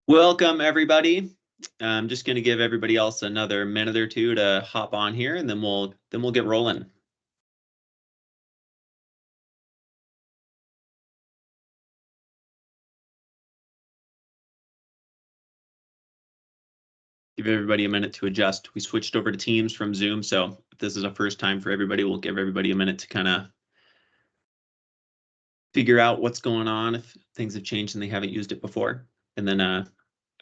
Welcome, everybody. I'm just going to give everybody else another minute or two to hop on here, and then we'll get rolling. Give everybody a minute to adjust. We switched over to Teams from Zoom, so if this is a first time for everybody, we'll give everybody a minute to kind of figure out what's going on, if things have changed and they haven't used it before. And then I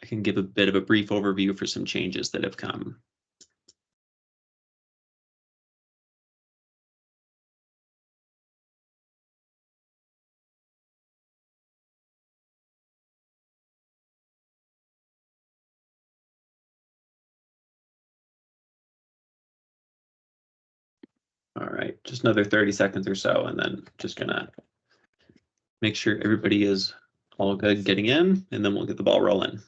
can give a bit of a brief overview for some changes that have come. All right, just another 30 seconds or so, and then just gonna make sure everybody is all good getting in, and then we'll get the ball rolling.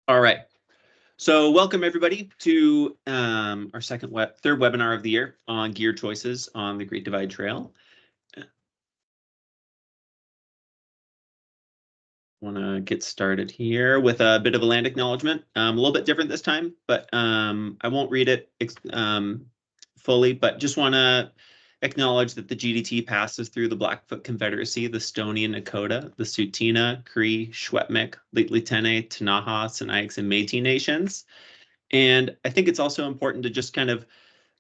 All right. So welcome everybody to our third webinar of the year on gear choices on the Great Divide Trail. Want to get started here with a bit of a land acknowledgement. A little bit different this time, but I won't read it fully, but just want to acknowledge that the GDT passes through the Blackfoot Confederacy, the Stoney and Nakota, the Tsuut'ina, Cree, Secwepemc, Li'u'tene, Ktunaxa, Sinixt, and Métis nations. And I think it's also important to just kind of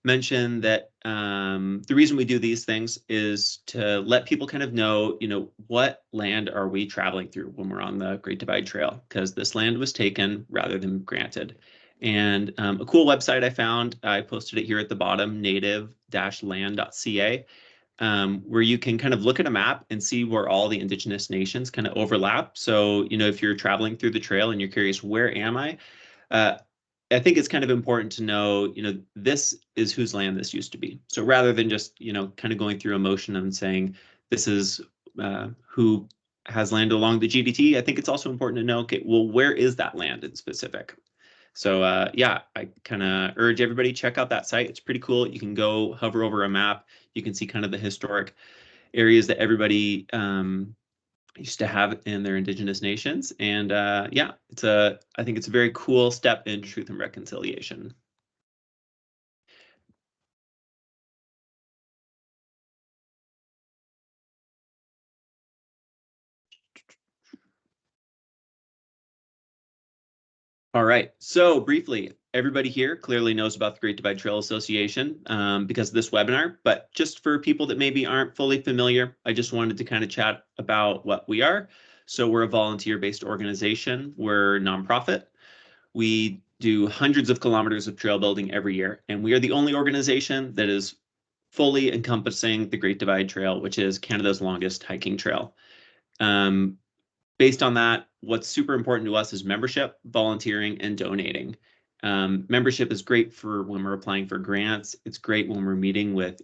mention that the reason we do these things is to let people kind of know, what land are we traveling through when we're on the Great Divide Trail, because this land was taken rather than granted. And a cool website I found, I posted it here at the bottom, native-land.ca, where you can kind of look at a map and see where all the indigenous nations kind of overlap. So, if you're traveling through the trail and you're curious, where am I? I think it's kind of important to know, this is whose land this used to be. So rather than just, kind of going through emotion and saying this is who has land along the GDT, I think it's also important to know, okay, well, where is that land in specific? So yeah, I kind of urge everybody check out that site. It's pretty cool. You can go hover over a map. You can see kind of the historic areas that everybody used to have in their indigenous nations. And yeah, I think it's a very cool step in truth and reconciliation. All right, so briefly, everybody here clearly knows about the Great Divide Trail Association because of this webinar, but just for people that maybe aren't fully familiar, I just wanted to kind of chat about what we are. So we're a volunteer-based organization. We're nonprofit. We do hundreds of kilometers of trail building every year, and we are the only organization that is fully encompassing the Great Divide Trail, which is Canada's longest hiking trail. Based on that, what's super important to us is membership, volunteering, and donating. Membership is great for when we're applying for grants. It's great when we're meeting with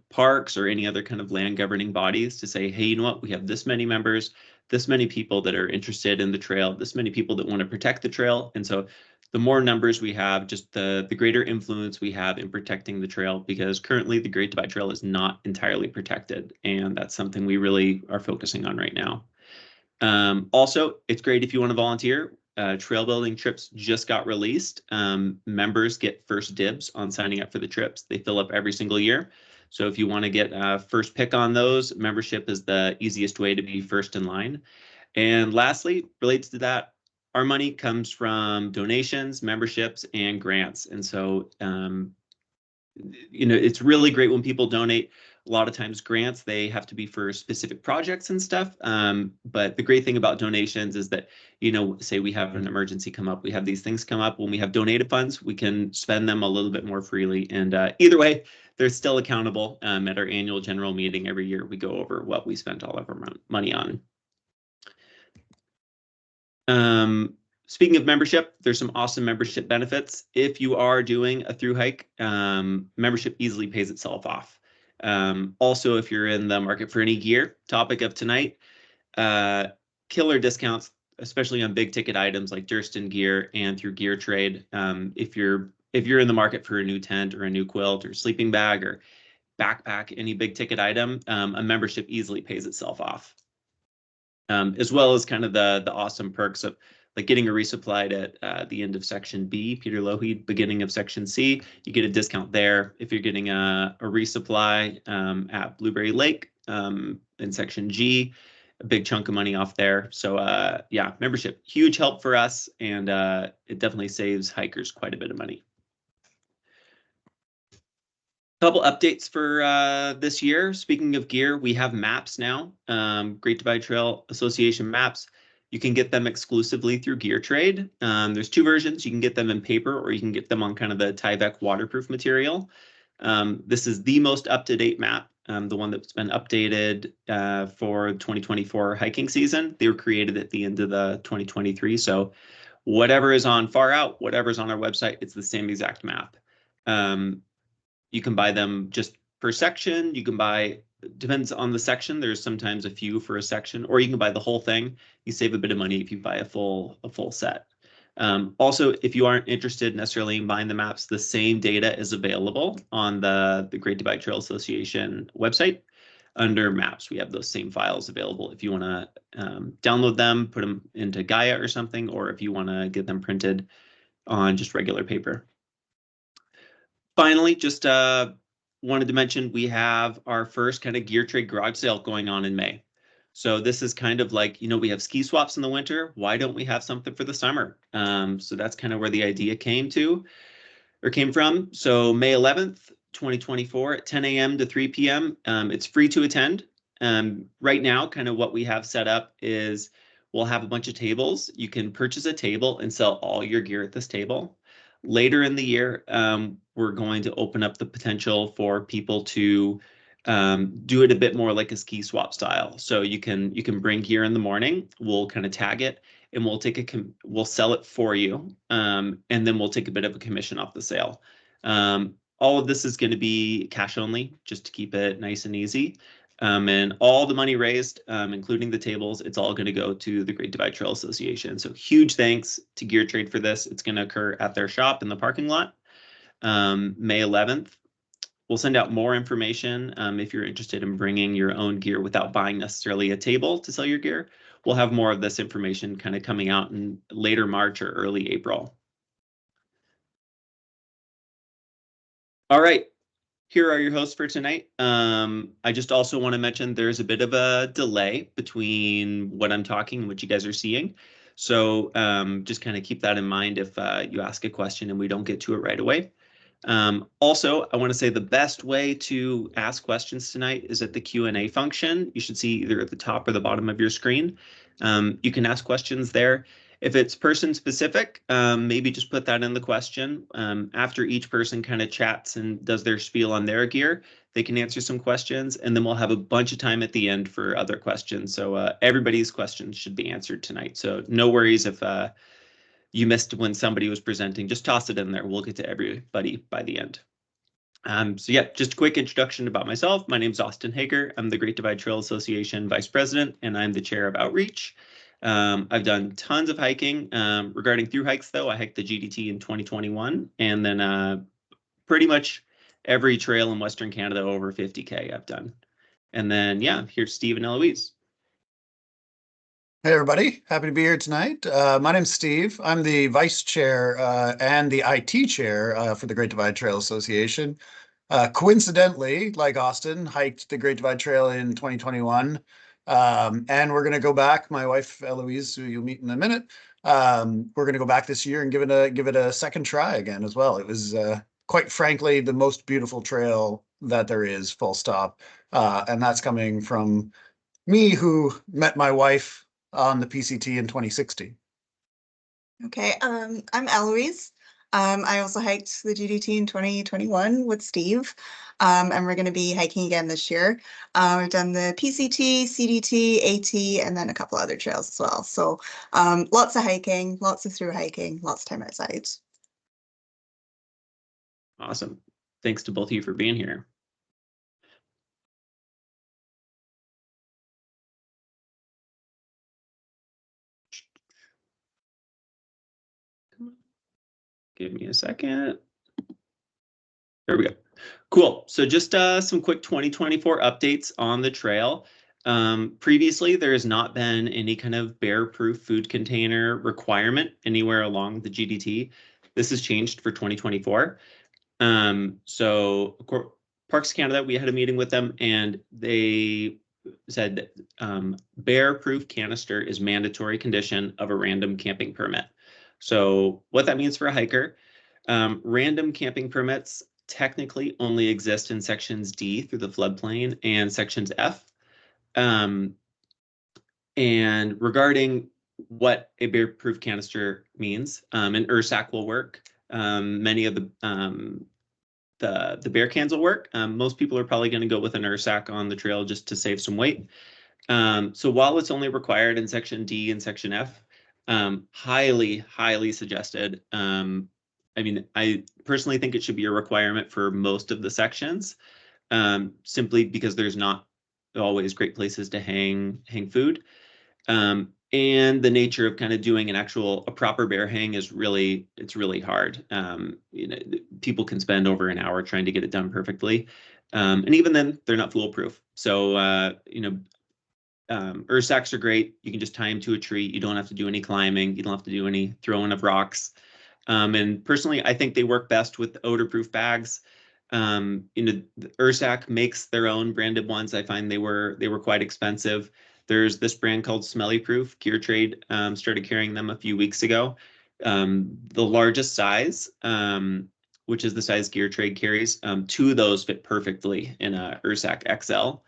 parks or any other kind of land governing bodies to say, hey, you know what, we have this many members, this many people that are interested in the trail, this many people that want to protect the trail. And so the more numbers we have, just the greater influence we have in protecting the trail, because currently the Great Divide Trail is not entirely protected. And that's something we really are focusing on right now. Also, it's great if you want to volunteer. Trail building trips just got released. Members get first dibs on signing up for the trips. They fill up every single year. So if you want to get first pick on those, membership is the easiest way to be first in line. And lastly, relates to that, our money comes from donations, memberships, and grants. And so, it's really great when people donate. A lot of times grants, they have to be for specific projects and stuff. But the great thing about donations is that, say we have an emergency come up, we have these things come up. When we have donated funds, we can spend them a little bit more freely. And either way, they're still accountable. At our annual general meeting every year, we go over what we spent all of our money on. Speaking of membership, there's some awesome membership benefits. If you are doing a through hike, membership easily pays itself off. Also, if you're in the market for any gear, topic of tonight, killer discounts, especially on big ticket items like Durston gear and through Gear Trade. If you're in the market for a new tent or a new quilt or sleeping bag or backpack, any big ticket item, a membership easily pays itself off. As well as kind of the awesome perks of like getting a resupplied at the end of section B, Peter Lougheed, beginning of section C, you get a discount there. If you're getting a resupply at Blueberry Lake in section G, a big chunk of money off there. So yeah, membership, huge help for us, and it definitely saves hikers quite a bit of money. Couple updates for this year. Speaking of gear, we have maps now, Great Divide Trail Association maps. You can get them exclusively through Gear Trade. There's two versions. You can get them in paper or you can get them on kind of the Tyvek waterproof material. This is the most up-to-date map, the one that's been updated for 2024 hiking season. They were created at the end of the 2023. So whatever is on Far Out, whatever's on our website, it's the same exact map. You can buy them just per section. You can buy, depends on the section. There's sometimes a few for a section, or you can buy the whole thing. You save a bit of money if you buy a full set. Also, if you aren't interested necessarily in buying the maps, the same data is available on the Great Divide Trail Association website. Under maps, we have those same files available if you want to download them, put them into Gaia or something, or if you want to get them printed on just regular paper. Finally, just wanted to mention we have our first kind of Gear Trade garage sale going on in May. So this is kind of like, we have ski swaps in the winter. Why don't we have something for the summer? So that's kind of where the idea came from. So May 11th, 2024 at 10 a.m. to 3 p.m. It's free to attend. Right now, kind of what we have set up is we'll have a bunch of tables. You can purchase a table and sell all your gear at this table. Later in the year, we're going to open up the potential for people to do it a bit more like a ski swap style. So you can bring gear in the morning. We'll kind of tag it, and we'll sell it for you, and then we'll take a bit of a commission off the sale. All of this is going to be cash only, just to keep it nice and easy. And all the money raised, including the tables, it's all going to go to the Great Divide Trail Association. So huge thanks to Gear Trade for this. It's going to occur at their shop in the parking lot, May 11th. We'll send out more information if you're interested in bringing your own gear without buying necessarily a table to sell your gear. We'll have more of this information kind of coming out in later March or early April. All right. Here are your hosts for tonight. I just also want to mention there's a bit of a delay between what I'm talking and what you guys are seeing. So just kind of keep that in mind if you ask a question and we don't get to it right away. Also, I want to say the best way to ask questions tonight is at the Q&A function. You should see either at the top or the bottom of your screen. You can ask questions there. If it's person specific, maybe just put that in the question. After each person kind of chats and does their spiel on their gear, they can answer some questions, and then we'll have a bunch of time at the end for other questions. So everybody's questions should be answered tonight. So no worries if you missed when somebody was presenting, just toss it in there. We'll get to everybody by the end. So yeah, just a quick introduction about myself. My name is Austin Hager. I'm the Great Divide Trail Association Vice President, and I'm the Chair of Outreach. I've done tons of hiking. Regarding through hikes, though, I hiked the GDT in 2021, and then pretty much every trail in Western Canada over 50K I've done. And then, yeah, here's Steve and Eloise. Hey, everybody. Happy to be here tonight. My name's Steve. I'm the vice chair and the IT chair for the Great Divide Trail Association. Coincidentally, like Austin, hiked the Great Divide Trail in 2021. And we're going to go back. My wife, Eloise, who you'll meet in a minute, we're going to go back this year and give it a second try again as well. It was quite frankly the most beautiful trail that there is, full stop. And that's coming from me, who met my wife on the PCT in 2016. Okay, I'm Eloise. I also hiked the GDT in 2021 with Steve, and we're going to be hiking again this year. We've done the PCT, CDT, AT, and then a couple other trails as well. So lots of hiking, lots of through hiking, lots of time outside. Awesome. Thanks to both of you for being here. Give me a second. There we go. Cool. So just some quick 2024 updates on the trail. Previously, there has not been any kind of bear-proof food container requirement anywhere along the GDT. This has changed for 2024. So Parks Canada, we had a meeting with them, and they said that bear-proof canister is mandatory condition of a random camping permit. So what that means for a hiker, random camping permits technically only exist in sections D through the floodplain and sections F. And regarding what a bear-proof canister means, an URSAC will work. Many of the bear cans will work. Most people are probably going to go with an URSAC on the trail just to save some weight. So while it's only required in section D and section F, highly suggested. I mean, I personally think it should be a requirement for most of the sections, simply because there's not always great places to hang food. And the nature of kind of doing a proper bear hang is really hard. You know, people can spend over an hour trying to get it done perfectly. And even then, they're not foolproof. So, you know, URSACs are great. You can just tie them to a tree. You don't have to do any climbing. You don't have to do any throwing of rocks. And personally, I think they work best with odor-proof bags. You know, URSAC makes their own branded ones. I find they were quite expensive. There's this brand called Smelly Proof. Gear Trade started carrying them a few weeks ago. The largest size, which is the size Gear Trade carries, 2 of those fit perfectly in a URSAC XL.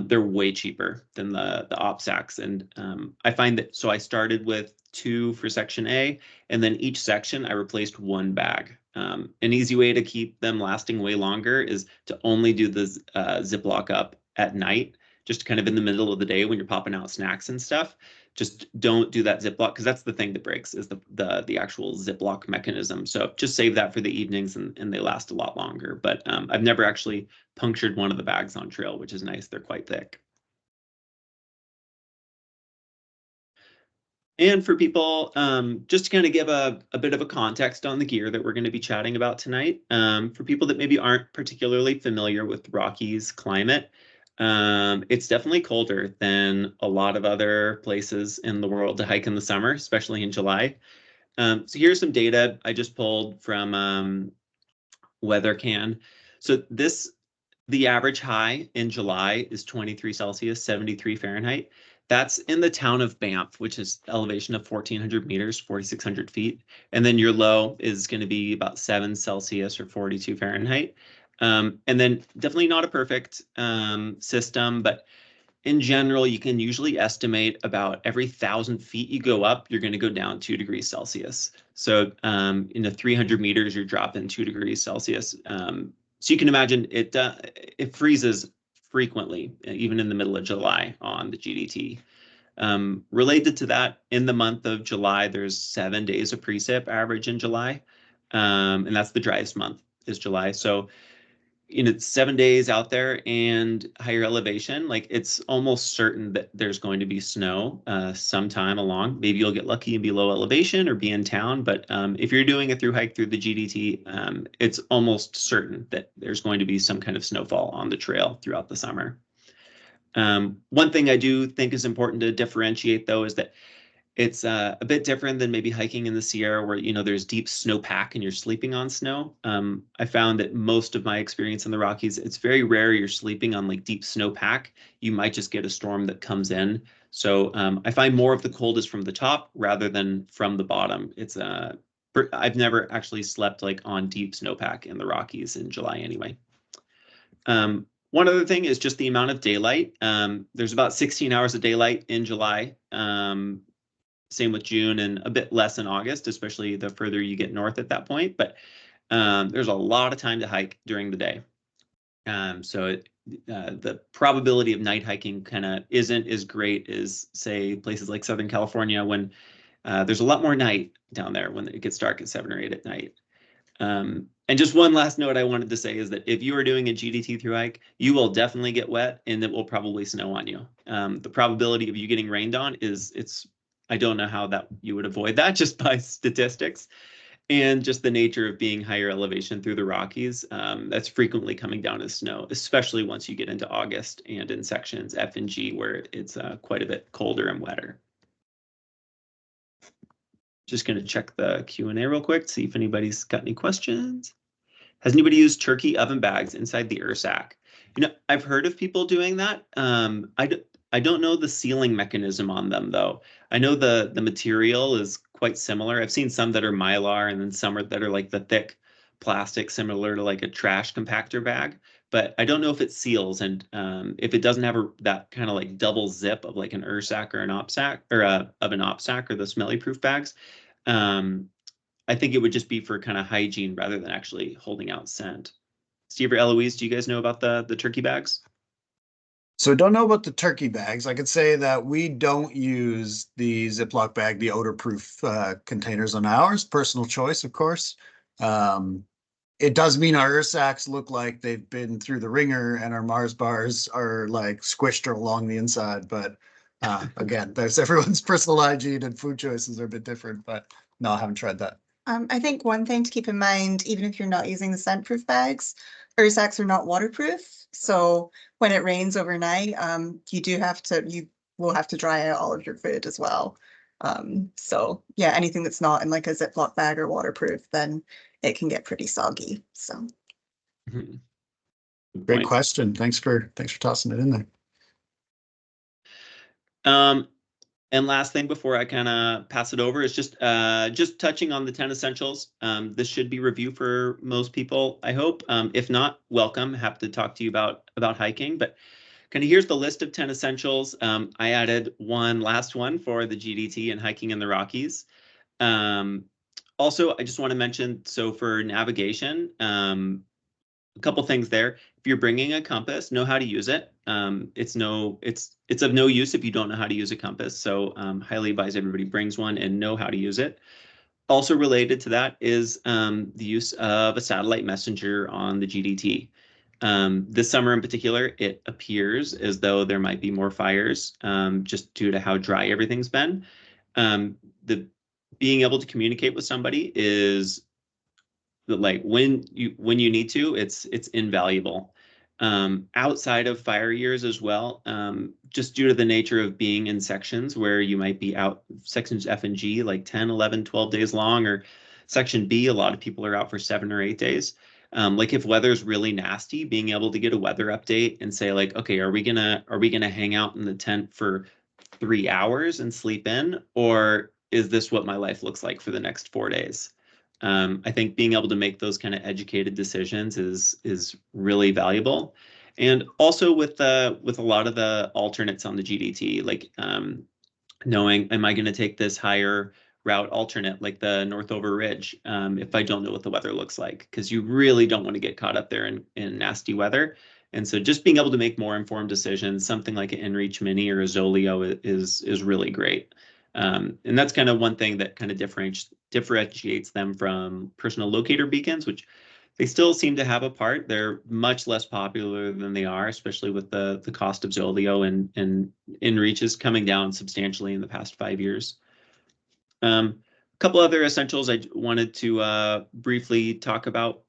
They're way cheaper than the OPSACs, and I find that, so I started with 2 for section A, and then each section I replaced 1 bag. An easy way to keep them lasting way longer is to only do the Ziploc up at night, just kind of in the middle of the day when you're popping out snacks and stuff. Just don't do that Ziploc, because that's the thing that breaks, is the actual Ziploc mechanism. So just save that for the evenings, and they last a lot longer. But I've never actually punctured one of the bags on trail, which is nice. They're quite thick. And for people, just to kind of give a bit of a context on the gear that we're going to be chatting about tonight, for people that maybe aren't particularly familiar with Rockies climate, it's definitely colder than a lot of other places in the world to hike in the summer, especially in July. So here's some data I just pulled from WeatherCan. So the average high in July is 23 Celsius, 73 Fahrenheit. That's in the town of Banff, which is elevation of 1,400 meters, 4,600 feet. And then your low is going to be about 7 Celsius or 42 Fahrenheit. And then definitely not a perfect system, but in general, you can usually estimate about every 1,000 feet you go up, you're going to go down 2 degrees Celsius. So in the 300 meters, you're dropping 2 degrees Celsius. So you can imagine it freezes frequently, even in the middle of July on the GDT. Related to that, in the month of July, there's 7 days of precip average in July. And that's the driest month is July. So, you know, 7 days out there and higher elevation, like it's almost certain that there's going to be snow sometime along. Maybe you'll get lucky and be low elevation or be in town, but if you're doing a through hike through the GDT, it's almost certain that there's going to be some kind of snowfall on the trail throughout the summer. One thing I do think is important to differentiate, though, is that it's a bit different than maybe hiking in the Sierra, where, you know, there's deep snowpack and you're sleeping on snow. I found that most of my experience in the Rockies, it's very rare you're sleeping on like deep snowpack. You might just get a storm that comes in. So I find more of the cold is from the top rather than from the bottom. It's I've never actually slept like on deep snowpack in the Rockies in July anyway. One other thing is just the amount of daylight. There's about 16 hours of daylight in July. Same with June, and a bit less in August, especially the further you get north at that point. But there's a lot of time to hike during the day. So the probability of night hiking kind of isn't as great as, say, places like Southern California, when there's a lot more night down there when it gets dark at 7 or 8 at night. And just one last note I wanted to say is that if you are doing a GDT through hike, you will definitely get wet, and it will probably snow on you. The probability of you getting rained on I don't know how that you would avoid that just by statistics. And just the nature of being higher elevation through the Rockies, that's frequently coming down as snow, especially once you get into August and in sections F and G where it's quite a bit colder and wetter. Just going to check the Q&A real quick, see if anybody's got any questions. Has anybody used turkey oven bags inside the Ursack? You know, I've heard of people doing that. I don't know the sealing mechanism on them, though. I know the material is quite similar. I've seen some that are Mylar and then some that are like the thick plastic, similar to like a trash compactor bag. But I don't know if it seals, and if it doesn't have that kind of like double zip of like an Ursack or an OPSAC, or of an OPSAC or the smelly proof bags. I think it would just be for kind of hygiene rather than actually holding out scent. Steve or Eloise, do you guys know about the turkey bags? So don't know about the turkey bags. I could say that we don't use the Ziploc bag, the odor-proof containers on ours. Personal choice, of course. It does mean our Ursacks look like they've been through the ringer, and our Mars bars are like squished along the inside. But again, there's everyone's personal hygiene and food choices are a bit different. But no, I haven't tried that. I think one thing to keep in mind, even if you're not using the scent-proof bags, Ursacks are not waterproof. So when it rains overnight, you will have to dry out all of your food as well. So yeah, anything that's not in like a Ziploc bag or waterproof, then it can get pretty soggy. So Great question. Thanks for tossing it in there. And last thing before I kind of pass it over is just touching on the 10 essentials. This should be review for most people, I hope. If not, welcome. Happy to talk to you about hiking. But kind of here's the list of 10 essentials. I added one last one for the GDT and hiking in the Rockies. Also, I just want to mention, so for navigation, a couple things there. If you're bringing a compass, know how to use it. It's of no use if you don't know how to use a compass. So highly advise everybody brings one and know how to use it. Also related to that is the use of a satellite messenger on the GDT. This summer in particular, it appears as though there might be more fires just due to how dry everything's been. Being able to communicate with somebody is like when you need to, it's invaluable. Outside of fire years as well, just due to the nature of being in sections where you might be out, sections F and G, like 10, 11, 12 days long, or section B, a lot of people are out for 7 or 8 days. Like if weather's really nasty, being able to get a weather update and say like, okay, are we gonna hang out in the tent for 3 hours and sleep in, or is this what my life looks like for the next 4 days? I think being able to make those kind of educated decisions is really valuable. And also with a lot of the alternates on the GDT, like knowing, am I going to take this higher route alternate, like the Northover Ridge, if I don't know what the weather looks like, because you really don't want to get caught up there in nasty weather. And so just being able to make more informed decisions, something like an InReach Mini or a Zoleo is really great. And that's kind of one thing that kind of differentiates them from personal locator beacons, which they still seem to have a part. They're much less popular than they are, especially with the cost of Zoleo and InReach is coming down substantially in the past 5 years. A couple other essentials I wanted to briefly talk about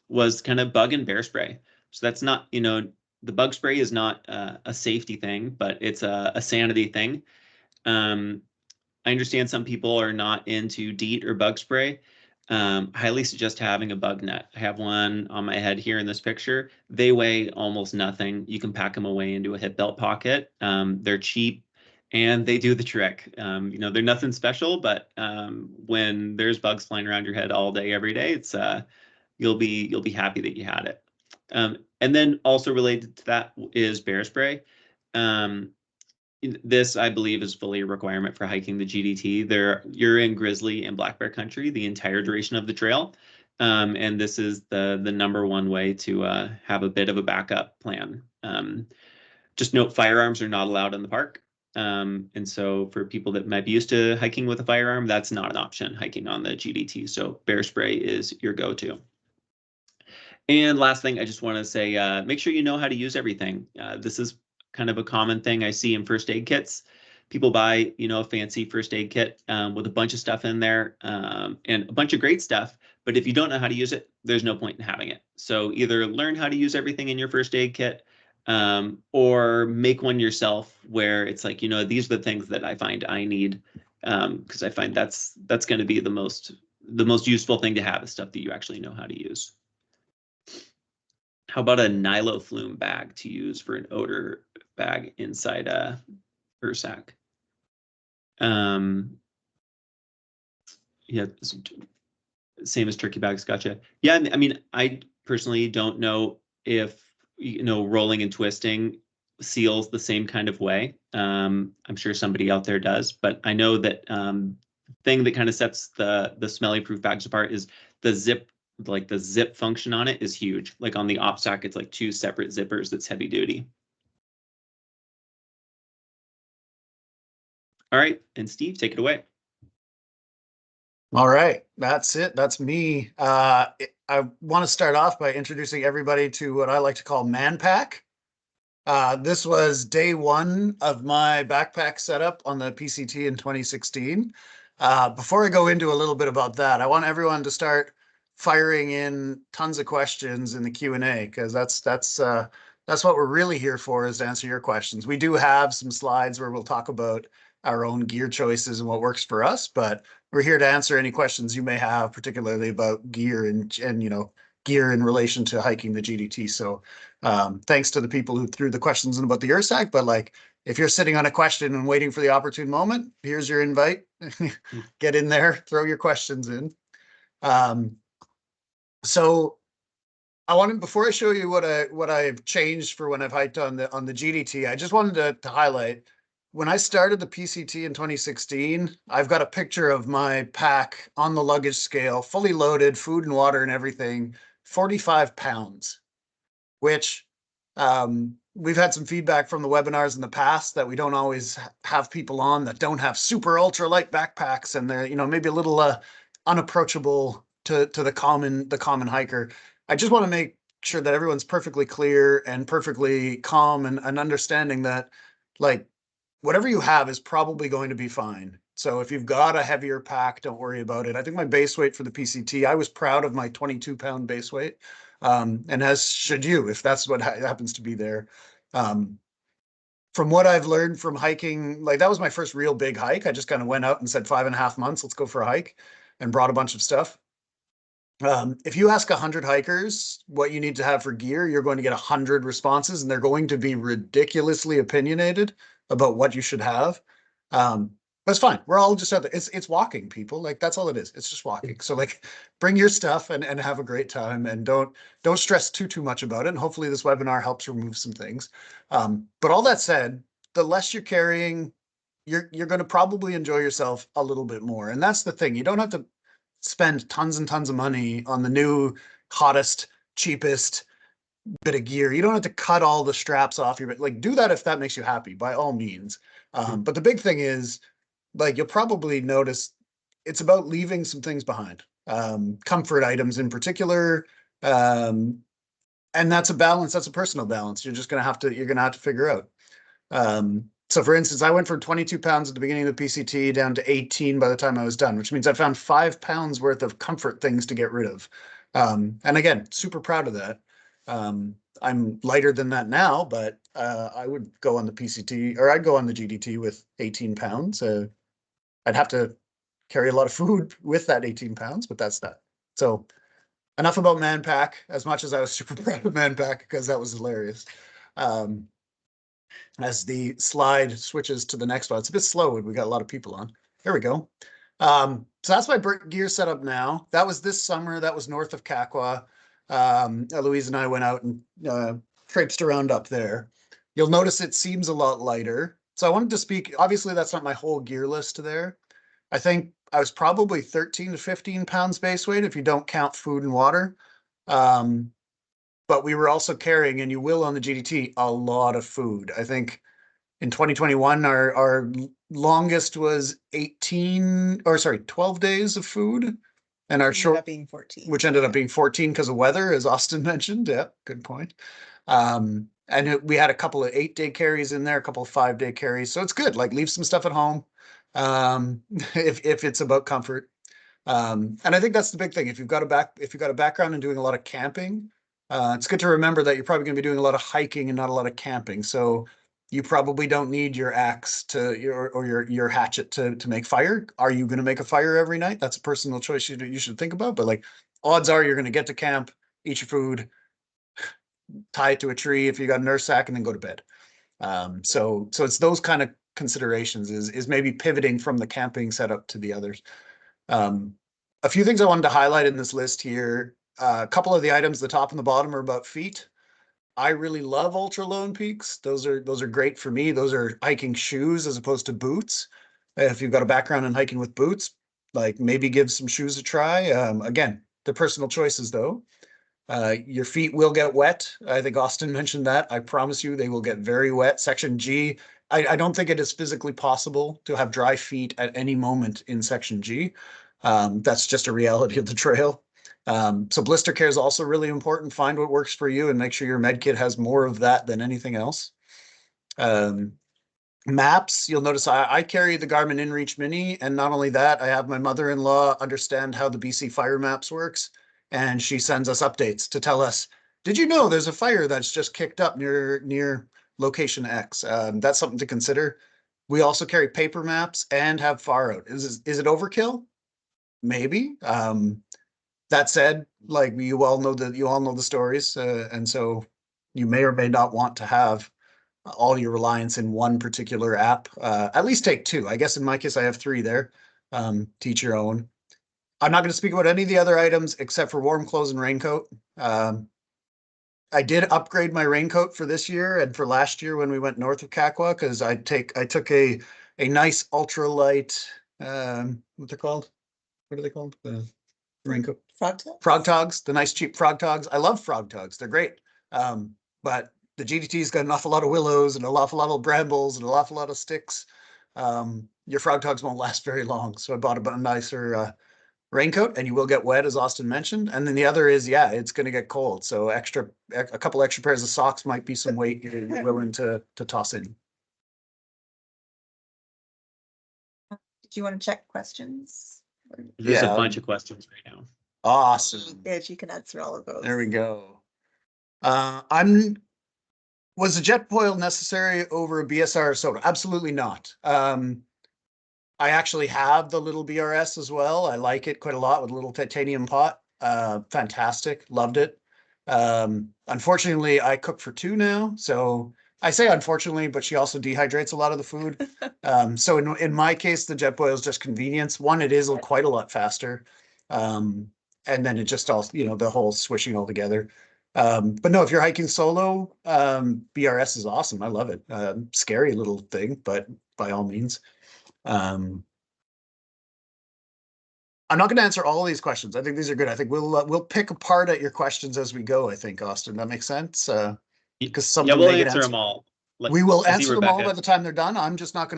was kind of bug and bear spray. So that's not, the bug spray is not a safety thing, but it's a sanity thing. I understand some people are not into DEET or bug spray. Highly suggest having a bug net. I have one on my head here in this picture. They weigh almost nothing. You can pack them away into a hip belt pocket. They're cheap and they do the trick. They're nothing special, but when there's bugs flying around your head all day, every day, it's you'll be happy that you had it. And then also related to that is bear spray. This, I believe, is fully a requirement for hiking the GDT. You're in grizzly and black bear country the entire duration of the trail. And this is the number one way to have a bit of a backup plan. Just note, firearms are not allowed in the park. And so for people that might be used to hiking with a firearm, that's not an option hiking on the GDT. So bear spray is your go-to. And last thing, I just want to say, make sure you know how to use everything. This is kind of a common thing I see in first aid kits. people buy, you know, a fancy first aid kit with a bunch of stuff in there and a bunch of great stuff. But if you don't know how to use it, there's no point in having it. So either learn how to use everything in your first aid kit or make one yourself where it's like, you know, these are the things that I find I need because I find that's going to be the most useful thing to have is stuff that you actually know how to use. How about a Nilo Flume bag to use for an odor bag inside a Ursac? Yeah, same as turkey bags. Gotcha. Yeah, I mean, I personally don't know if, you know, rolling and twisting seals the same kind of way. I'm sure somebody out there does, but I know that thing that kind of sets the smelly proof bags apart is the zip. Like the zip function on it is huge. Like on the OpStack, it's like 2 separate zippers that's heavy duty. All right, and Steve, take it away. All right, that's it. That's me. I want to start off by introducing everybody to what I like to call Man Pack. This was day 1 of my backpack setup on the PCT in 2016. Before I go into a little bit about that, I want everyone to start firing in tons of questions in the Q&A because that's what we're really here for, is to answer your questions. We do have some slides where we'll talk about our own gear choices and what works for us, but we're here to answer any questions you may have, particularly about gear and you know, gear in relation to hiking the GDT. So thanks to the people who threw the questions in about the Ursac, but like if you're sitting on a question and waiting for the opportune moment, here's your invite. Get in there, throw your questions in. So I wanted, before I show you what I've changed for when I've hiked on the GDT, I just wanted to highlight, when I started the PCT in 2016, I've got a picture of my pack on the luggage scale, fully loaded, food and water and everything, 45 pounds, which we've had some feedback from the webinars in the past that we don't always have people on that don't have super ultralight backpacks, and they're, you know, maybe a little unapproachable to the common hiker. I just want to make sure that everyone's perfectly clear and perfectly calm and understanding that, like, whatever you have is probably going to be fine. So if you've got a heavier pack, don't worry about it. I think my base weight for the PCT, I was proud of my 22-pound base weight. And as should you, if that's what happens to be there. From what I've learned from hiking, like that was my first real big hike. I just kind of went out and said 5.5 months, let's go for a hike, and brought a bunch of stuff. If you ask 100 hikers what you need to have for gear, you're going to get 100 responses, and they're going to be ridiculously opinionated about what you should have. But it's fine. We're all just out there. It's walking, people. Like that's all it is. It's just walking. So like bring your stuff and have a great time, and don't stress too much about it. And hopefully this webinar helps remove some things. But all that said, the less you're carrying, you're going to probably enjoy yourself a little bit more. And that's the thing. You don't have to spend tons and tons of money on the new, hottest, cheapest bit of gear. You don't have to cut all the straps off your, like, do that if that makes you happy, by all means. But the big thing is, like, you'll probably notice it's about leaving some things behind, comfort items in particular. And that's a balance. That's a personal balance. You're going to have to figure out. So for instance, I went from 22 pounds at the beginning of the PCT down to 18 by the time I was done, which means I found 5 pounds worth of comfort things to get rid of. And again, super proud of that. I'm lighter than that now, but I would go on the PCT, or I'd go on the GDT with 18 pounds. I'd have to carry a lot of food with that 18 pounds, but that's that. So enough about Man Pack, as much as I was super proud of Man Pack because that was hilarious. As the slide switches to the next one, it's a bit slow and we got a lot of people on. There we go. So that's my gear setup now. That was this summer. That was north of Kakwa. Eloise and I went out and traipsed around up there. You'll notice it seems a lot lighter. So I wanted to speak, obviously that's not my whole gear list there. I think I was probably 13 to 15 pounds base weight if you don't count food and water. But we were also carrying, and you will on the GDT, a lot of food. I think in 2021, our longest was 12 days of food. And our Ended short, up being 14. which ended up being 14 because of weather, as Austin mentioned. Yeah, good point. We had a couple of 8-day carries in there, a couple of 5-day carries. So it's good. Like leave some stuff at home. If it's about comfort. And I think that's the big thing. If you've got a background in doing a lot of camping, it's good to remember that you're probably going to be doing a lot of hiking and not a lot of camping. So you probably don't need your axe or your hatchet to make fire. Are you going to make a fire every night? That's a personal choice you should think about. But like, odds are you're going to get to camp, eat your food, tie it to a tree if you got a nurse sack, and then go to bed. So it's those kind of considerations is maybe pivoting from the camping setup to the others. A few things I wanted to highlight in this list here. A couple of the items, the top and the bottom, are about feet. I really love Ultra Lone Peaks. Those are great for me. Those are hiking shoes as opposed to boots. If you've got a background in hiking with boots, like maybe give some shoes a try. Again, the personal choices though. Your feet will get wet. I think Austin mentioned that. I promise you they will get very wet. Section G, I don't think it is physically possible to have dry feet at any moment in Section G. That's just a reality of the trail. So blister care is also really important. Find what works for you and make sure your med kit has more of that than anything else. Maps, you'll notice I carry the Garmin InReach Mini, and not only that, I have my mother-in-law understand how the BC Fire Maps works, and she sends us updates to tell us, did you know there's a fire that's just kicked up near location X? That's something to consider. We also carry paper maps and have far out. Is it overkill? Maybe. That said, like you all know the stories, and so you may or may not want to have all your reliance in one particular app. At least take 2. I guess in my case, I have 3 there. Teach your own. I'm not going to speak about any of the other items except for warm clothes and raincoat. I did upgrade my raincoat for this year and for last year when we went north of Kakwa, because I took a nice ultralight, what they're called? What are they called? The raincoat. Frog togs, the nice cheap frog togs. I love frog togs. They're great. But the GDT's got an awful lot of willows and an awful lot of brambles and an awful lot of sticks. Your frog togs won't last very long. So I bought a nicer raincoat, and you will get wet, as Austin mentioned. And then the other is, yeah, it's going to get cold. So a couple extra pairs of socks might be some weight you're willing to toss in. Do you want to check questions? There's a bunch of questions right now. Awesome. Yes, you can answer all of those. There we go. Was a jet boil necessary over a BSR soda? Absolutely not. I actually have the little BRS as well. I like it quite a lot with a little titanium pot. Fantastic. Loved it. Unfortunately, I cook for 2 now. So I say unfortunately, but she also dehydrates a lot of the food. So in my case, the jet boil is just convenience. One, it is quite a lot faster. And then it just all, the whole swishing all together. But no, if you're hiking solo, BRS is awesome. I love it. Scary little thing, but by all means. I'm not going to answer all these questions. I think these are good. I think we'll pick apart at your questions as we go. I think, Austin, that makes sense. Because some we'll answer them all. We will answer them all by the time they're done. I'm not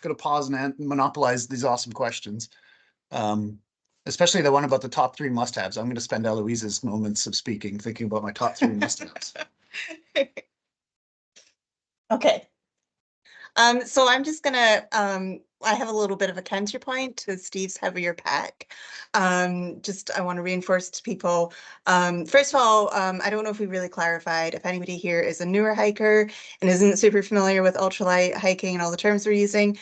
going to pause and monopolize these awesome questions. Especially the one about the top 3 must-haves. I'm going to spend Eloise's moments of speaking thinking about my top 3 must-haves. Okay. So I'm just gonna, I have a little bit of a counterpoint to Steve's heavier pack. I want to reinforce to people. First of all, I don't know if we really clarified if anybody here is a newer hiker and isn't super familiar with ultralight hiking and all the terms we're using.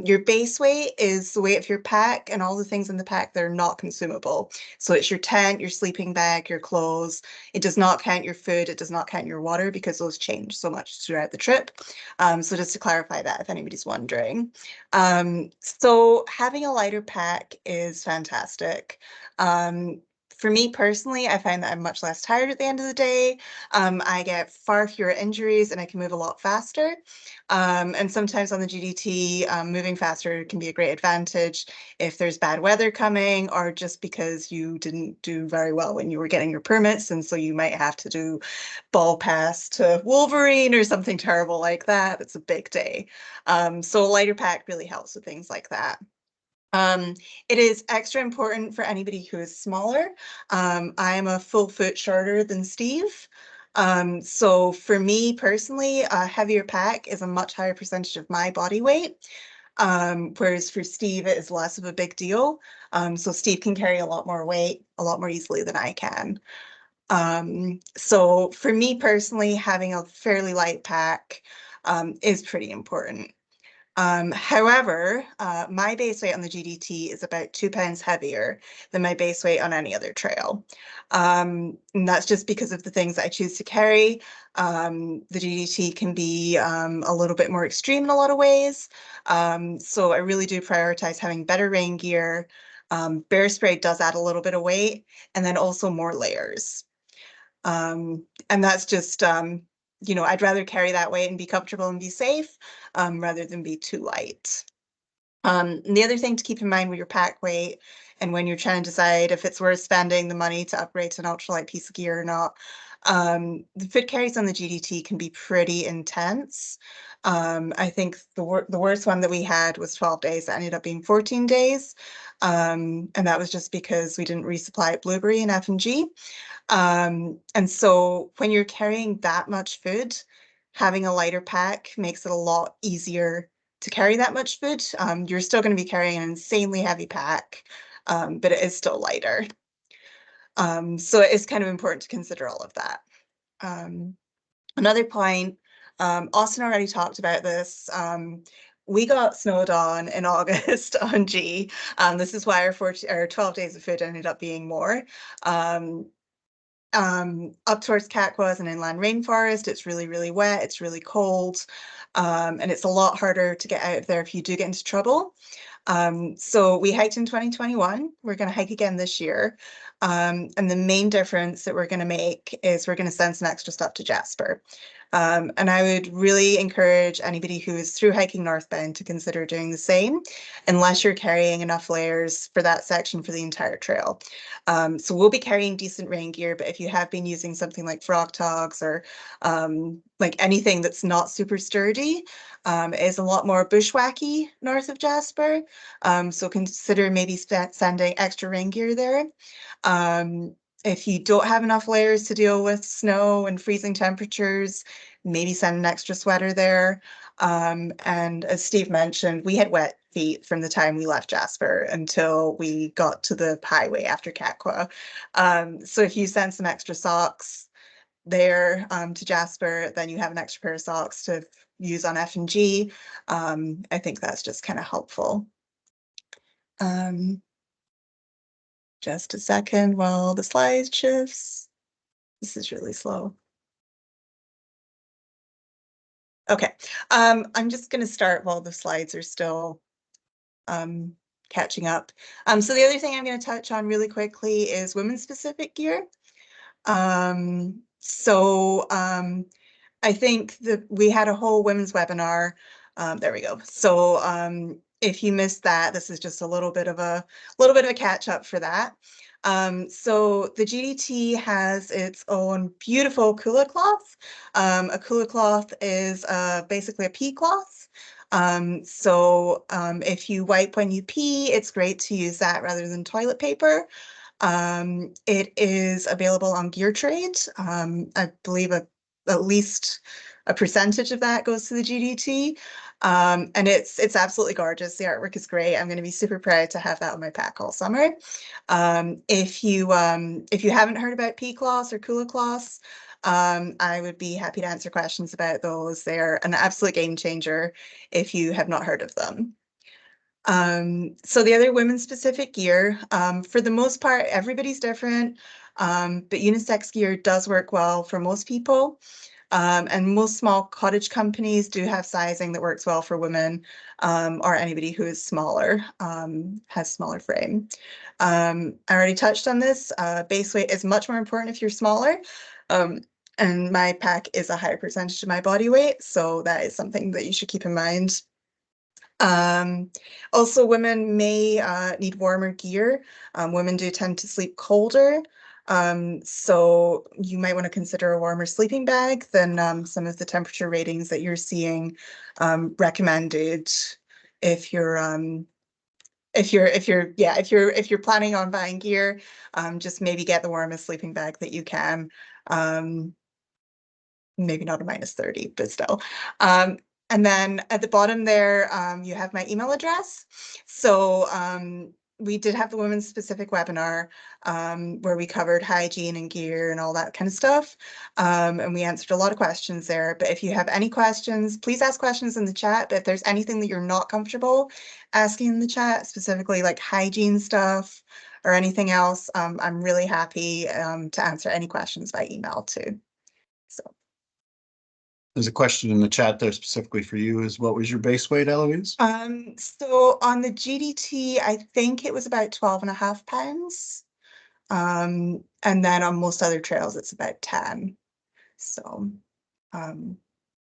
Your base weight is the weight of your pack and all the things in the pack that are not consumable. So it's your tent, your sleeping bag, your clothes. It does not count your food. It does not count your water because those change so much throughout the trip. So just to clarify that if anybody's wondering. So having a lighter pack is fantastic. For me personally, I find that I'm much less tired at the end of the day. I get far fewer injuries and I can move a lot faster. And sometimes on the GDT, moving faster can be a great advantage if there's bad weather coming or just because you didn't do very well when you were getting your permits. And so you might have to do ball pass to Wolverine or something terrible like that. It's a big day. So a lighter pack really helps with things like that. It is extra important for anybody who is smaller. I am a full foot shorter than Steve. So for me personally, a heavier pack is a much higher percentage of my body weight. Whereas for Steve, it is less of a big deal. So Steve can carry a lot more weight a lot more easily than I can. So for me personally, having a fairly light pack is pretty important. However, my base weight on the GDT is about 2 pounds heavier than my base weight on any other trail. And that's just because of the things that I choose to carry. The GDT can be a little bit more extreme in a lot of ways. So I really do prioritize having better rain gear. Bear spray does add a little bit of weight, and then also more layers. And that's just, you know, I'd rather carry that weight and be comfortable and be safe rather than be too light. And the other thing to keep in mind with your pack weight and when you're trying to decide if it's worth spending the money to upgrade to an ultralight piece of gear or not, the foot carries on the GDT can be pretty intense. I think the worst one that we had was 12 days. That ended up being 14 days. And that was just because we didn't resupply at Blueberry and F&G. And so when you're carrying that much food, having a lighter pack makes it a lot easier to carry that much food. You're still going to be carrying an insanely heavy pack, but it is still lighter. So it is kind of important to consider all of that. Another point, Austin already talked about this. We got snowed on in August on G. This is why our 12 days of food ended up being more. Up towards Kakwa and inland rainforest, it's really, really wet, it's really cold, and it's a lot harder to get out of there if you do get into trouble. So we hiked in 2021, we're going to hike again this year, and the main difference that we're going to make is we're going to send some extra stuff to Jasper. And I would really encourage anybody who is through hiking northbound to consider doing the same, unless you're carrying enough layers for that section for the entire trail. So we'll be carrying decent rain gear, but if you have been using something like frog togs or like anything that's not super sturdy, it is a lot more bushwhacky north of Jasper. So consider maybe sending extra rain gear there. If you don't have enough layers to deal with snow and freezing temperatures, maybe send an extra sweater there. And as Steve mentioned, we had wet feet from the time we left Jasper until we got to the highway after Kakwa. So if you send some extra socks there to Jasper, then you have an extra pair of socks to use on F&G. I think that's just kind of helpful. Just a second while the slide shifts. This is really slow. Okay, I'm just going to start while the slides are still catching up. So the other thing I'm going to touch on really quickly is women's specific gear. I think that we had a whole women's webinar. There we go. So if you missed that, this is just a little bit of a catch up for that. So the GDT has its own beautiful Kula cloth. A Kula cloth is basically a pee cloth. If you wipe when you pee, it's great to use that rather than toilet paper. It is available on Gear Trade. I believe at least a percentage of that goes to the GDT. And it's absolutely gorgeous. The artwork is great. I'm going to be super proud to have that on my pack all summer. If you haven't heard about pea cloths or Kula cloths, I would be happy to answer questions about those. They're an absolute game changer if you have not heard of them. So the other women's specific gear, for the most part, everybody's different, but unisex gear does work well for most people. And most small cottage companies do have sizing that works well for women or anybody who is smaller, has smaller frame. I already touched on this. Base weight is much more important if you're smaller. And my pack is a higher percentage of my body weight, so that is something that you should keep in mind. Also, women may need warmer gear. Women do tend to sleep colder. So you might want to consider a warmer sleeping bag than some of the temperature ratings that you're seeing recommended if you're if you're planning on buying gear, just maybe get the warmest sleeping bag that you can. Maybe not a -30, but still. And then at the bottom there, you have my email address. So we did have the women's specific webinar where we covered hygiene and gear and all that kind of stuff. And we answered a lot of questions there. But if you have any questions, please ask questions in the chat. But if there's anything that you're not comfortable asking in the chat, specifically like hygiene stuff or anything else, I'm really happy to answer any questions by email too. So. There's a question in the chat there specifically for you is what was your base weight, Eloise? So on the GDT, I think it was about 12.5 pounds. And then on most other trails, it's about 10. So,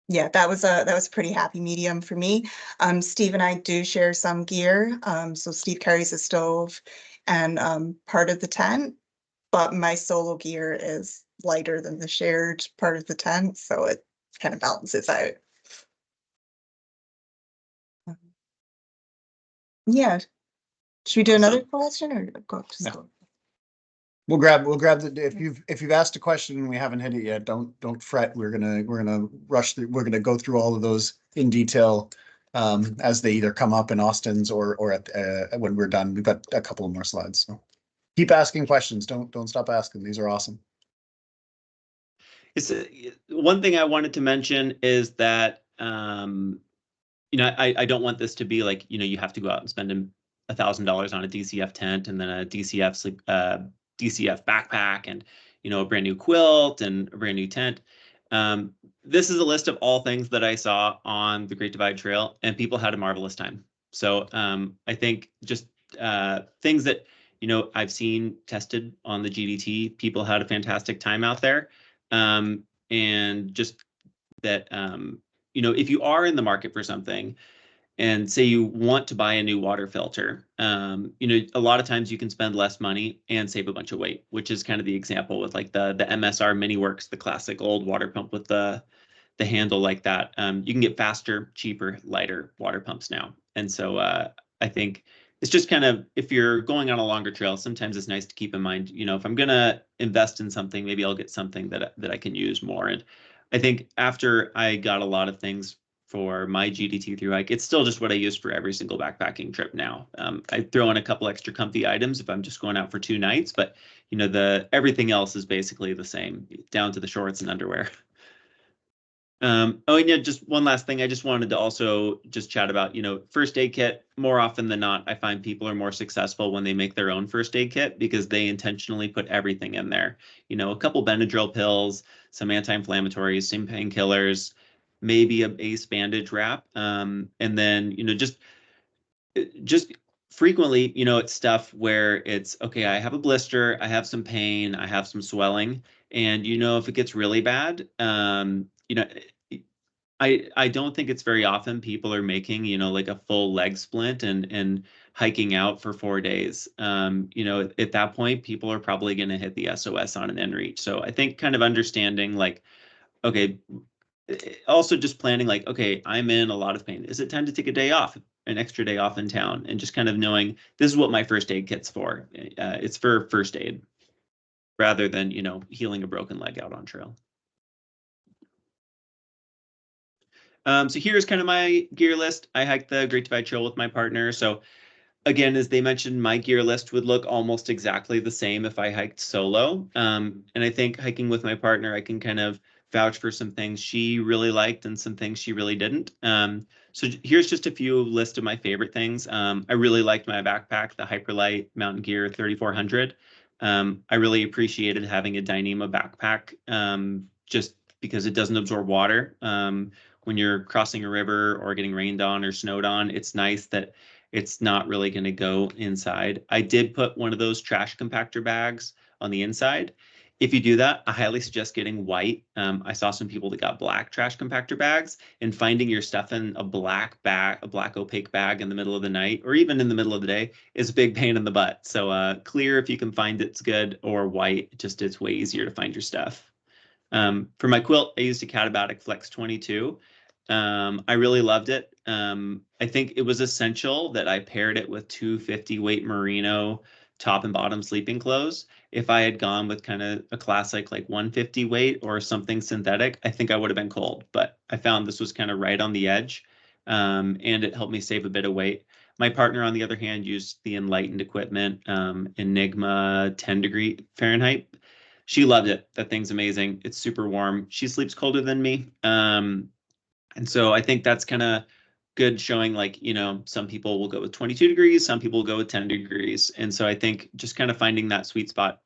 yeah, that was a pretty happy medium for me. Steve and I do share some gear. So Steve carries a stove and part of the tent, but my solo gear is lighter than the shared part of the tent. So it kind of balances out. Yeah. Should we do another question or go? Just go? We'll grab the if you've asked a question and we haven't hit it yet, don't fret. We're gonna rush through. We're gonna go through all of those in detail as they either come up in Austin's or at when we're done. We've got a couple of more slides. So keep asking questions. Don't stop asking. These are awesome. It's one thing I wanted to mention is that you know, I don't want this to be like, you know, you have to go out and spend $1,000 on a DCF tent and then a DCF backpack and, you know, a brand new quilt and a brand new tent. This is a list of all things that I saw on the Great Divide Trail, and people had a marvelous time. So I think just things that, you know, I've seen tested on the GDT, people had a fantastic time out there. And just that, you know, if you are in the market for something and say you want to buy a new water filter, you know, a lot of times you can spend less money and save a bunch of weight, which is kind of the example with like the MSR Mini Works, the classic old water pump with the handle like that. You can get faster, cheaper, lighter water pumps now. And so I think it's just kind of, if you're going on a longer trail, sometimes it's nice to keep in mind, you know, if I'm going to invest in something, maybe I'll get something that I can use more. And I think after I got a lot of things for my GDT through hike, it's still just what I use for every single backpacking trip now. I throw in a couple extra comfy items if I'm just going out for 2 nights, but you know, everything else is basically the same, down to the shorts and underwear. Oh, and yeah, just one last thing. I just wanted to also just chat about, you know, first aid kit. More often than not, I find people are more successful when they make their own first aid kit because they intentionally put everything in there. You know, a couple Benadryl pills, some anti-inflammatories, some painkillers, maybe a base bandage wrap, and then, you know, just frequently, you know, it's stuff where it's, okay, I have a blister, I have some pain, I have some swelling, and, you know, if it gets really bad, you know, I don't think it's very often people are making, you know, like a full leg splint and hiking out for 4 days. You know, at that point, people are probably going to hit the SOS on an inReach. So I think kind of understanding like, okay, also just planning like, okay, I'm in a lot of pain. Is it time to take a day off, an extra day off in town? And just kind of knowing this is what my first aid kit's for. It's for first aid rather than, you know, healing a broken leg out on trail. So here's kind of my gear list. I hiked the Great Divide Trail with my partner. So again, as they mentioned, my gear list would look almost exactly the same if I hiked solo. And I think hiking with my partner, I can kind of vouch for some things she really liked and some things she really didn't. So here's just a few list of my favorite things. I really liked my backpack, the Hyperlight Mountain Gear 3400. I really appreciated having a Dyneema backpack just because it doesn't absorb water. When you're crossing a river or getting rained on or snowed on, it's nice that it's not really going to go inside. I did put one of those trash compactor bags on the inside. If you do that, I highly suggest getting white. I saw some people that got black trash compactor bags, and finding your stuff in a black bag, a black opaque bag in the middle of the night, or even in the middle of the day, is a big pain in the butt. So clear, if you can find it's good, or white, just it's way easier to find your stuff. For my quilt, I used a Catabatic Flex 22. I really loved it. I think it was essential that I paired it with 250 weight merino top and bottom sleeping clothes. If I had gone with kind of a classic like 150 weight or something synthetic, I think I would have been cold. But I found this was kind of right on the edge, and it helped me save a bit of weight. My partner, on the other hand, used the Enlightened equipment, Enigma 10 degree Fahrenheit. She loved it. That thing's amazing. It's super warm. She sleeps colder than me. And so I think that's kind of good, showing like, some people will go with 22 degrees, some people will go with 10 degrees. And so I think just kind of finding that sweet spot.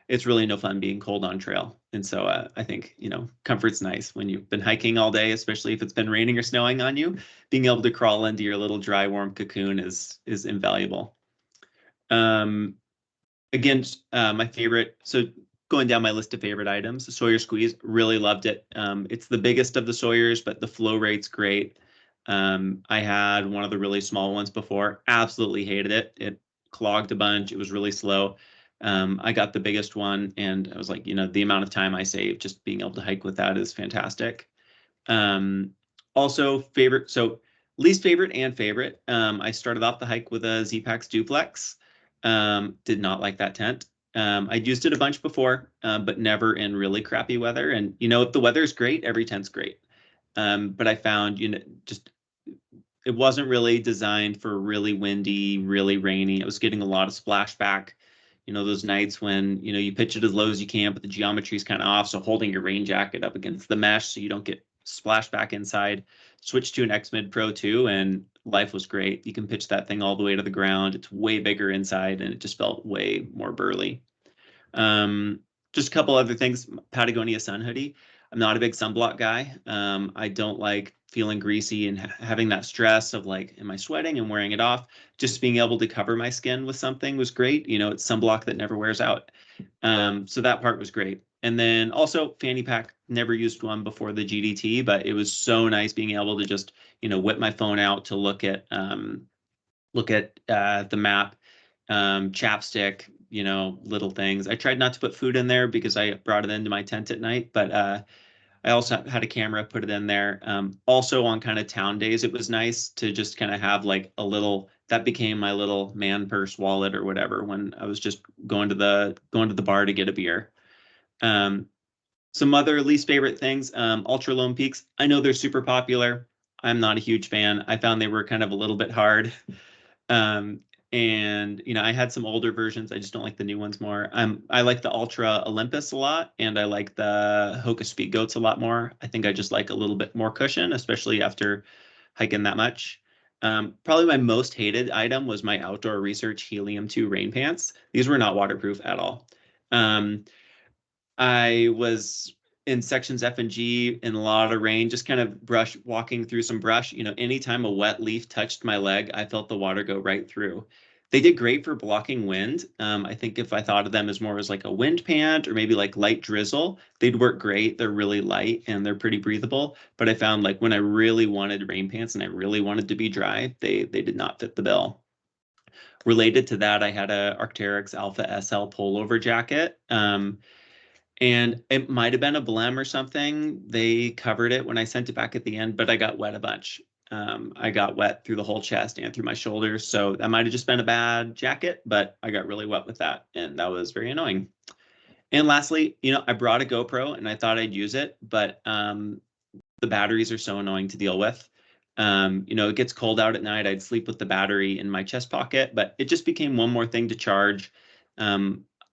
It's really no fun being cold on trail. And so I think, comfort's nice when you've been hiking all day, especially if it's been raining or snowing on you. Being able to crawl into your little dry, warm cocoon is invaluable. Again, my favorite, so going down my list of favorite items, the Sawyer Squeeze, really loved it. It's the biggest of the Sawyers, but the flow rate's great. I had one of the really small ones before, absolutely hated it. It clogged a bunch. It was really slow. I got the biggest one, and I was like, the amount of time I saved just being able to hike with that is fantastic. Also favorite, so least favorite and favorite. I started off the hike with a Z-Pax Duplex. Did not like that tent. I'd used it a bunch before, but never in really crappy weather. And, if the weather's great, every tent's great. But I found, just it wasn't really designed for really windy, really rainy. It was getting a lot of splashback. Those nights when, you pitch it as low as you can, but the geometry's kind of off. So holding your rain jacket up against the mesh so you don't get splashback inside. Switched to an X-Mid Pro 2, and life was great. You can pitch that thing all the way to the ground. It's way bigger inside, and it just felt way more burly. Just a couple other things. Patagonia sun hoodie. I'm not a big sunblock guy. I don't like feeling greasy and having that stress of like, am I sweating and wearing it off? Just being able to cover my skin with something was great. It's sunblock that never wears out. So that part was great. And then also fanny pack, never used one before the GDT, but it was so nice being able to just, whip my phone out to look at the map, chapstick, little things. I tried not to put food in there because I brought it into my tent at night, but I also had a camera, put it in there. Also on kind of town days, it was nice to just kind of have like a little, that became my little man purse wallet or whatever when I was just going to the bar to get a beer. Some other least favorite things, Ultra Lone Peaks. I know they're super popular. I'm not a huge fan. I found they were kind of a little bit hard. And I had some older versions. I just don't like the new ones more. I like the Ultra Olympus a lot, and I like the Hoka Speed Goats a lot more. I think I just like a little bit more cushion, especially after hiking that much. Probably my most hated item was my Outdoor Research Helium 2 rain pants. These were not waterproof at all. I was in sections F and G in a lot of rain, just kind of walking through some brush. Anytime a wet leaf touched my leg, I felt the water go right through. They did great for blocking wind. I think if I thought of them as more as like a wind pant or maybe like light drizzle, they'd work great. They're really light and they're pretty breathable. But I found like when I really wanted rain pants and I really wanted to be dry, they did not fit the bill. Related to that, I had a Arc'teryx Alpha SL pullover jacket. And it might have been a blem or something. They covered it when I sent it back at the end, but I got wet a bunch. I got wet through the whole chest and through my shoulders. So that might have just been a bad jacket, but I got really wet with that. And that was very annoying. And lastly, I brought a GoPro and I thought I'd use it, but the batteries are so annoying to deal with. It gets cold out at night. I'd sleep with the battery in my chest pocket, but it just became one more thing to charge.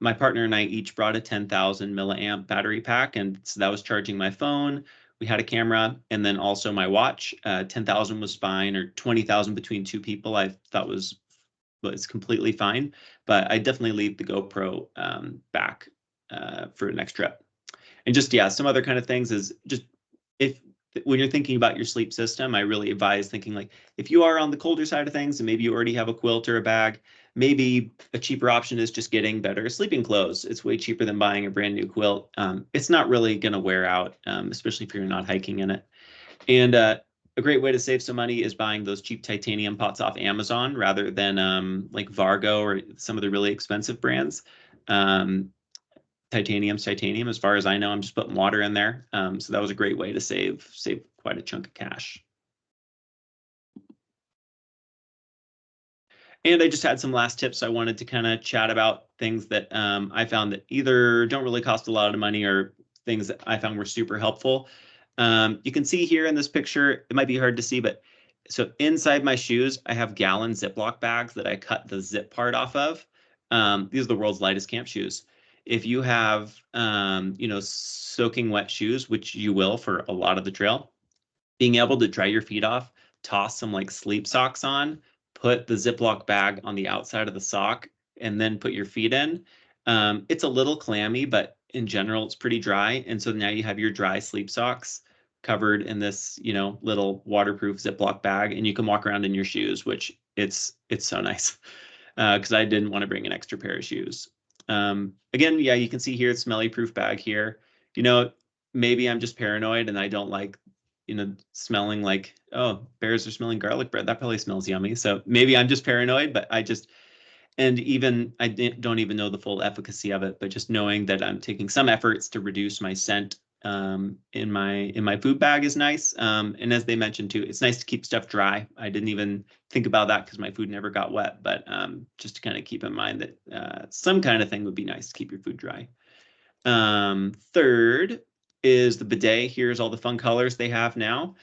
My partner and I each brought a 10,000 milliamp battery pack, and so that was charging my phone. We had a camera, and then also my watch. 10,000 was fine, or 20,000 between two people I thought was completely fine. But I definitely leave the GoPro back for the next trip. And just, some other kind of things is just when you're thinking about your sleep system, I really advise thinking like if you are on the colder side of things and maybe you already have a quilt or a bag, maybe a cheaper option is just getting better sleeping clothes. It's way cheaper than buying a brand new quilt. It's not really going to wear out, especially if you're not hiking in it. And a great way to save some money is buying those cheap titanium pots off Amazon rather than like Vargo or some of the really expensive brands. titanium's titanium. As far as I know, I'm just putting water in there. So that was a great way to save quite a chunk of cash. And I just had some last tips. I wanted to kind of chat about things that I found that either don't really cost a lot of money or things that I found were super helpful. You can see here in this picture, it might be hard to see, but so inside my shoes, I have gallon Ziploc bags that I cut the zip part off of. These are the world's lightest camp shoes. If you have, soaking wet shoes, which you will for a lot of the trail, being able to dry your feet off, toss some like sleep socks on, put the Ziploc bag on the outside of the sock, and then put your feet in. It's a little clammy, but in general, it's pretty dry. And so now you have your dry sleep socks covered in this, little waterproof Ziploc bag, and you can walk around in your shoes, which it's so nice because I didn't want to bring an extra pair of shoes. Again, yeah, you can see here, it's smelly proof bag here. Maybe I'm just paranoid and I don't like smelling like, oh, bears are smelling garlic bread. That probably smells yummy. So maybe I'm just paranoid, but and even I don't even know the full efficacy of it, but just knowing that I'm taking some efforts to reduce my scent in my food bag is nice. And as they mentioned too, it's nice to keep stuff dry. I didn't even think about that because my food never got wet, but just to kind of keep in mind that some kind of thing would be nice to keep your food dry. Third is the bidet. Here's all the fun colors they have now.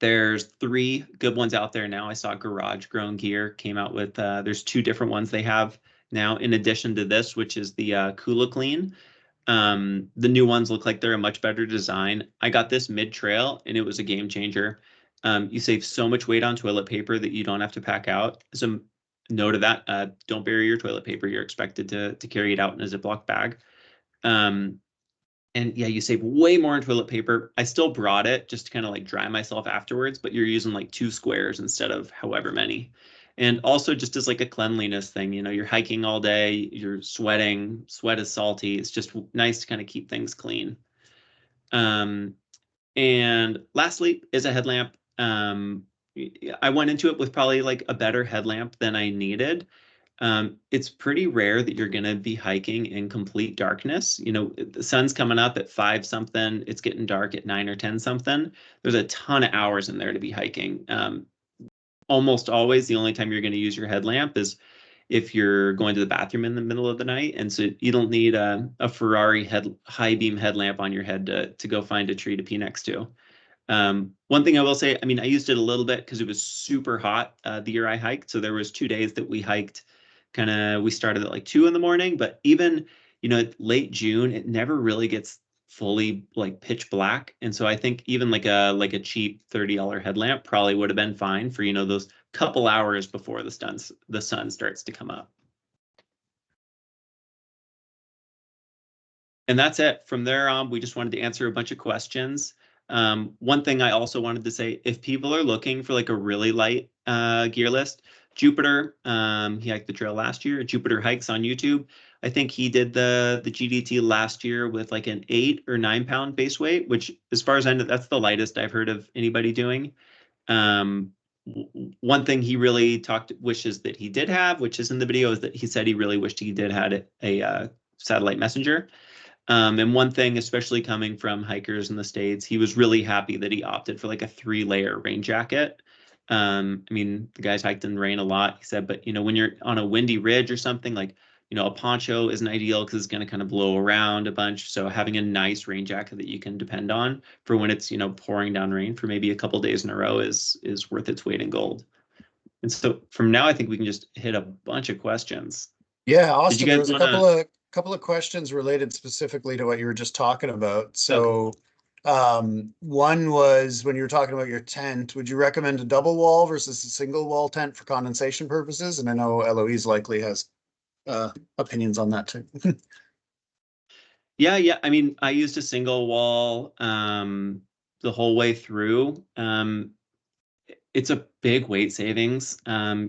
There's 3 good ones out there now. I saw Garage Grown Gear came out with, there's 2 different ones they have now in addition to this, which is the Kula Clean. The new ones look like they're a much better design. I got this mid-trail and it was a game changer. You save so much weight on toilet paper that you don't have to pack out. So note of that, don't bury your toilet paper. You're expected to carry it out in a Ziploc bag. And yeah, you save way more on toilet paper. I still brought it just to kind of like dry myself afterwards, but you're using like 2 squares instead of however many. And also just as like a cleanliness thing, you're hiking all day, you're sweating, sweat is salty. It's just nice to kind of keep things clean. And lastly is a headlamp. I went into it with probably like a better headlamp than I needed. It's pretty rare that you're going to be hiking in complete darkness. The sun's coming up at 5 something. It's getting dark at 9 or 10 something. There's a ton of hours in there to be hiking. Almost always the only time you're going to use your headlamp is if you're going to the bathroom in the middle of the night. And so you don't need a Ferrari high beam headlamp on your head to go find a tree to pee next to. One thing I will say, I used it a little bit because it was super hot the year I hiked. So there was 2 days that we hiked. We started at like 2 in the morning, but even, late June, it never really gets fully like pitch black. And so I think even like a cheap $30 headlamp probably would have been fine for, those couple hours before the sun starts to come up. And that's it. From there on, we just wanted to answer a bunch of questions. One thing I also wanted to say, if people are looking for like a really light gear list, Jupiter, he hiked the trail last year. Jupiter Hikes on YouTube. I think he did the GDT last year with like an 8 or 9 pound base weight, which as far as I know, that's the lightest I've heard of anybody doing. One thing he really wishes that he did have, which is in the video, is that he said he really wished he did had a satellite messenger. And one thing, especially coming from hikers in the States, he was really happy that he opted for like a 3-layer rain jacket. The guys hiked in the rain a lot, he said, but when you're on a windy ridge or something, like, a poncho isn't ideal because it's going to kind of blow around a bunch. So having a nice rain jacket that you can depend on for when it's, pouring down rain for maybe a couple days in a row is worth its weight in gold. And so from now, I think we can just hit a bunch of questions. Yeah, Austin, there was a couple of questions related specifically to what you were just talking about. So one was when you were talking about your tent, would you recommend a double wall versus a single wall tent for condensation purposes? And I know Eloise likely has opinions on that too. Yeah. I used a single wall the whole way through. It's a big weight savings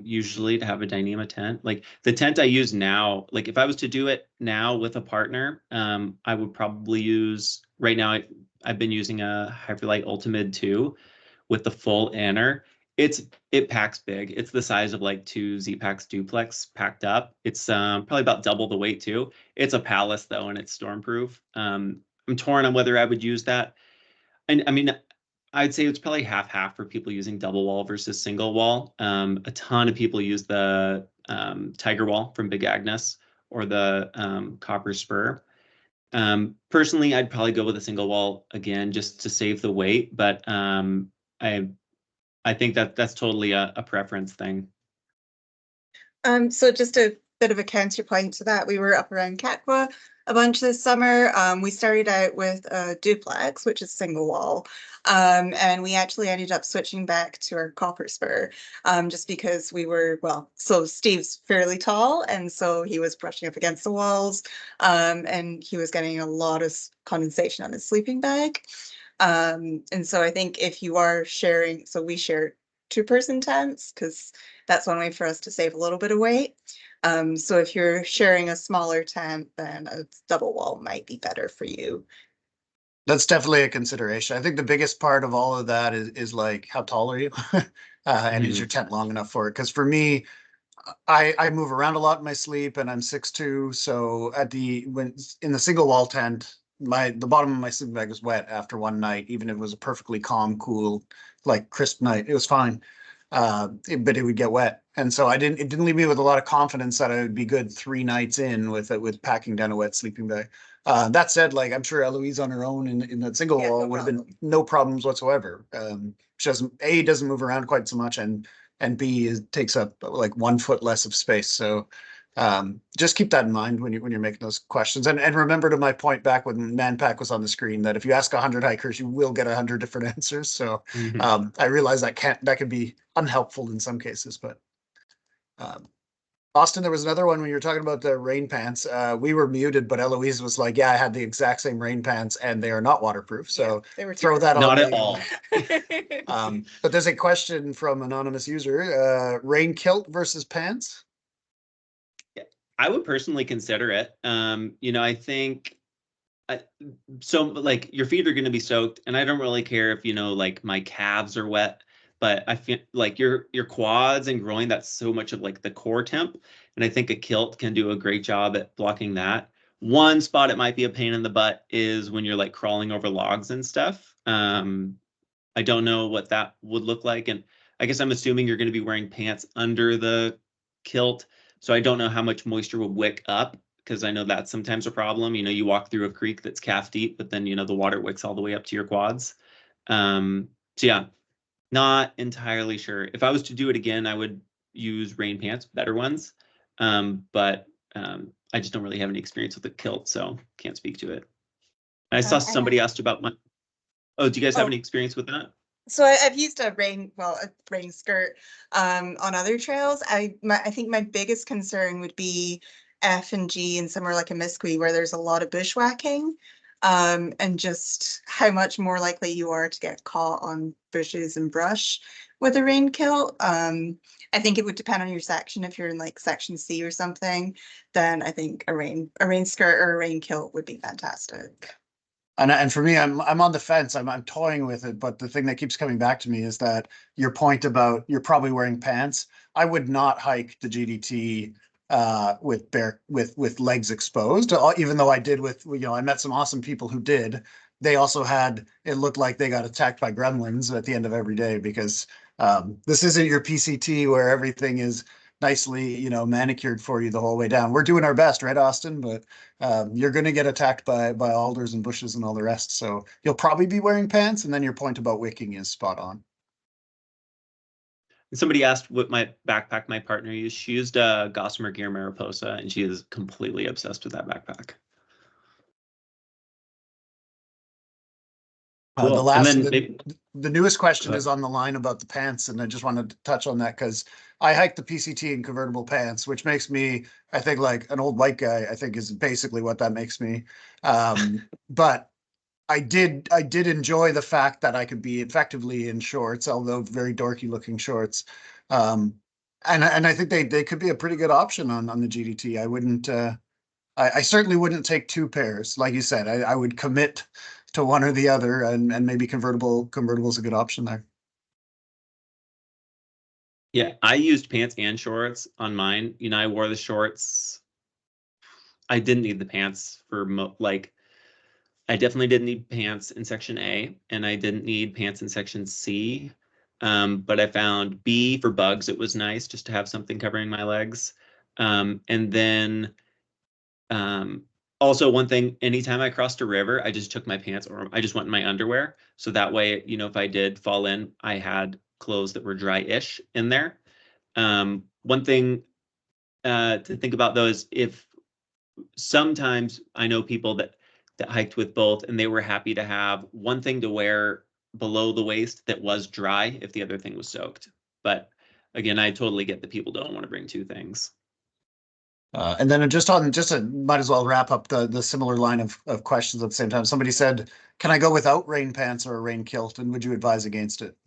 usually to have a Dyneema tent. Like the tent I use now, like if I was to do it now with a partner, I would probably use, right now I've been using a Ultralight Ultimate 2 with the full inner. It packs big. It's the size of like two Z-Packs duplex packed up. It's probably about double the weight too. It's a Palace though, and it's stormproof. I'm torn on whether I would use that. And I mean, I'd say it's probably half-half for people using double wall versus single wall. A ton of people use the Tiger Wall from Big Agnes or the Copper Spur. Personally, I'd probably go with a single wall again just to save the weight, but I think that's totally a preference thing. So just a bit of a counterpoint to that, we were up around Kakwa a bunch this summer. We started out with a duplex, which is single wall, and we actually ended up switching back to our copper spur, just because we were, well, so Steve's fairly tall, and so he was brushing up against the walls, and he was getting a lot of condensation on his sleeping bag. And so I think if you are sharing, so we share two-person tents because that's one way for us to save a little bit of weight. So if you're sharing a smaller tent, then a double wall might be better for you. That's definitely a consideration. I think the biggest part of all of that is like, how tall are you? And is your tent long enough for it? Because for me, I move around a lot in my sleep, and I'm 6'2". So in the single wall tent, the bottom of my sleeping bag was wet after one night, even if it was a perfectly calm, cool, like crisp night. It was fine. But it would get wet. And so it didn't leave me with a lot of confidence that I would be good 3 nights in with packing down a wet sleeping bag. That said, like, I'm sure Eloise on her own in that single wall no would have been no problems whatsoever. She doesn't move around quite so much, and B takes up like 1 foot less of space. So just keep that in mind when you're making those questions. And remember, to my point back when Manpack was on the screen, that if you ask 100 hikers, you will get 100 different answers. So I realize that could be unhelpful in some cases, but Austin, there was another one when you were talking about the rain pants. We were muted, but Eloise was like, yeah, I had the exact same rain pants and they are not waterproof. So they were throw that on. Not at all. But there's a question from anonymous user, rain kilt versus pants. I would personally consider it. I think so like your feet are going to be soaked, and I don't really care if like my calves are wet, but I feel like your quads and groin, that's so much of like the core temp, and I think a kilt can do a great job at blocking that. One spot it might be a pain in the butt is when you're like crawling over logs and stuff. I don't know what that would look like, and I guess I'm assuming you're going to be wearing pants under the kilt, so I don't know how much moisture will wick up, because I know that's sometimes a problem. You walk through a creek that's calf deep, but then the water wicks all the way up to your quads. So yeah, not entirely sure. If I was to do it again, I would use rain pants, better ones. But I just don't really have any experience with the kilt, so can't speak to it. I saw somebody asked about my. Oh, do you guys have any experience with that? So I've used a rain skirt on other trails. I think my biggest concern would be F and G and somewhere like a Misquay where there's a lot of bushwhacking, and just how much more likely you are to get caught on bushes and brush with a rain kilt. I think it would depend on your section. If you're in like section C or something, then I think a rain skirt or a rain kilt would be fantastic. And for me, I'm on the fence. I'm toying with it, but the thing that keeps coming back to me is that your point about you're probably wearing pants. I would not hike the GDT with legs exposed, even though I did I met some awesome people who did. They also it looked like they got attacked by gremlins at the end of every day, because this isn't your PCT where everything is nicely, manicured for you the whole way down. We're doing our best, right, Austin? But you're going to get attacked by alders and bushes and all the rest. So you'll probably be wearing pants. And then your point about wicking is spot on. Somebody asked what my backpack my partner used. She used a Gossamer Gear Mariposa, and she is completely obsessed with that backpack. Cool. The newest question is on the line about the pants, and I just wanted to touch on that because I hiked the PCT in convertible pants, which makes me, I think, like an old white guy. I think is basically what that makes me. But I did enjoy the fact that I could be effectively in shorts, although very dorky looking shorts. And I think they could be a pretty good option on the GDT. I wouldn't. I certainly wouldn't take 2 pairs, like you said. I would commit to one or the other, and maybe convertible is a good option there. Yeah, I used pants and shorts on mine. You know, I wore the shorts. I didn't need the pants for like, I definitely didn't need pants in section A, and I didn't need pants in section C. But I found B for bugs. It was nice just to have something covering my legs. And then also one thing, anytime I crossed a river, I just took my pants or I just went in my underwear. So that way, you know, if I did fall in, I had clothes that were dry-ish in there. One thing to think about though is if sometimes I know people that hiked with both and they were happy to have one thing to wear below the waist that was dry if the other thing was soaked. But again, I totally get that people don't want to bring two things. And then might as well wrap up the similar line of questions at the same time. Somebody said, can I go without rain pants or a rain kilt? And would you advise against it?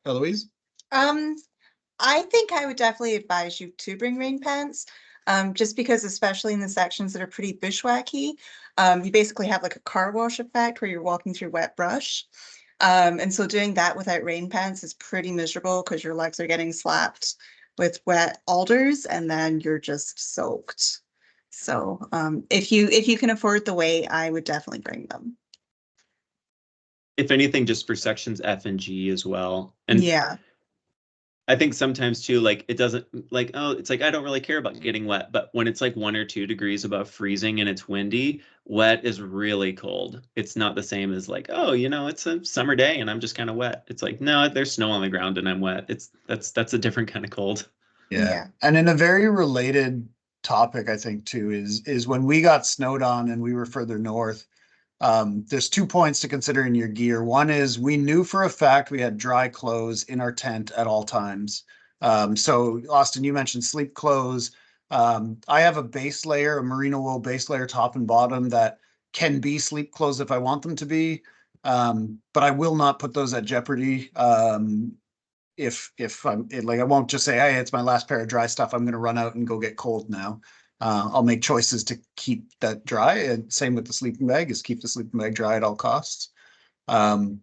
Eloise? I think I would definitely advise you to bring rain pants, just because especially in the sections that are pretty bushwhacky, you basically have like a car wash effect where you're walking through wet brush. And so doing that without rain pants is pretty miserable because your legs are getting slapped with wet alders and then you're just soaked. So if you can afford the weight, I would definitely bring them. If anything, just for sections F and G as well. And yeah. I think sometimes too, like it doesn't like, oh, it's like I don't really care about getting wet, but when it's like 1 or 2 degrees above freezing and it's windy, wet is really cold. It's not the same as like, oh, you know, it's a summer day and I'm just kind of wet. It's like, no, there's snow on the ground and I'm wet. That's a different kind of cold. Yeah. And in a very related topic, I think too, is when we got snowed on and we were further north, there's 2 points to consider in your gear. One is we knew for a fact we had dry clothes in our tent at all times. So Austin, you mentioned sleep clothes. I have a base layer, a merino wool base layer, top and bottom, that can be sleep clothes if I want them to be. But I will not put those at jeopardy. If I'm like, I won't just say, hey, it's my last pair of dry stuff, I'm going to run out and go get cold now. I'll make choices to keep that dry. And same with the sleeping bag, is keep the sleeping bag dry at all costs. And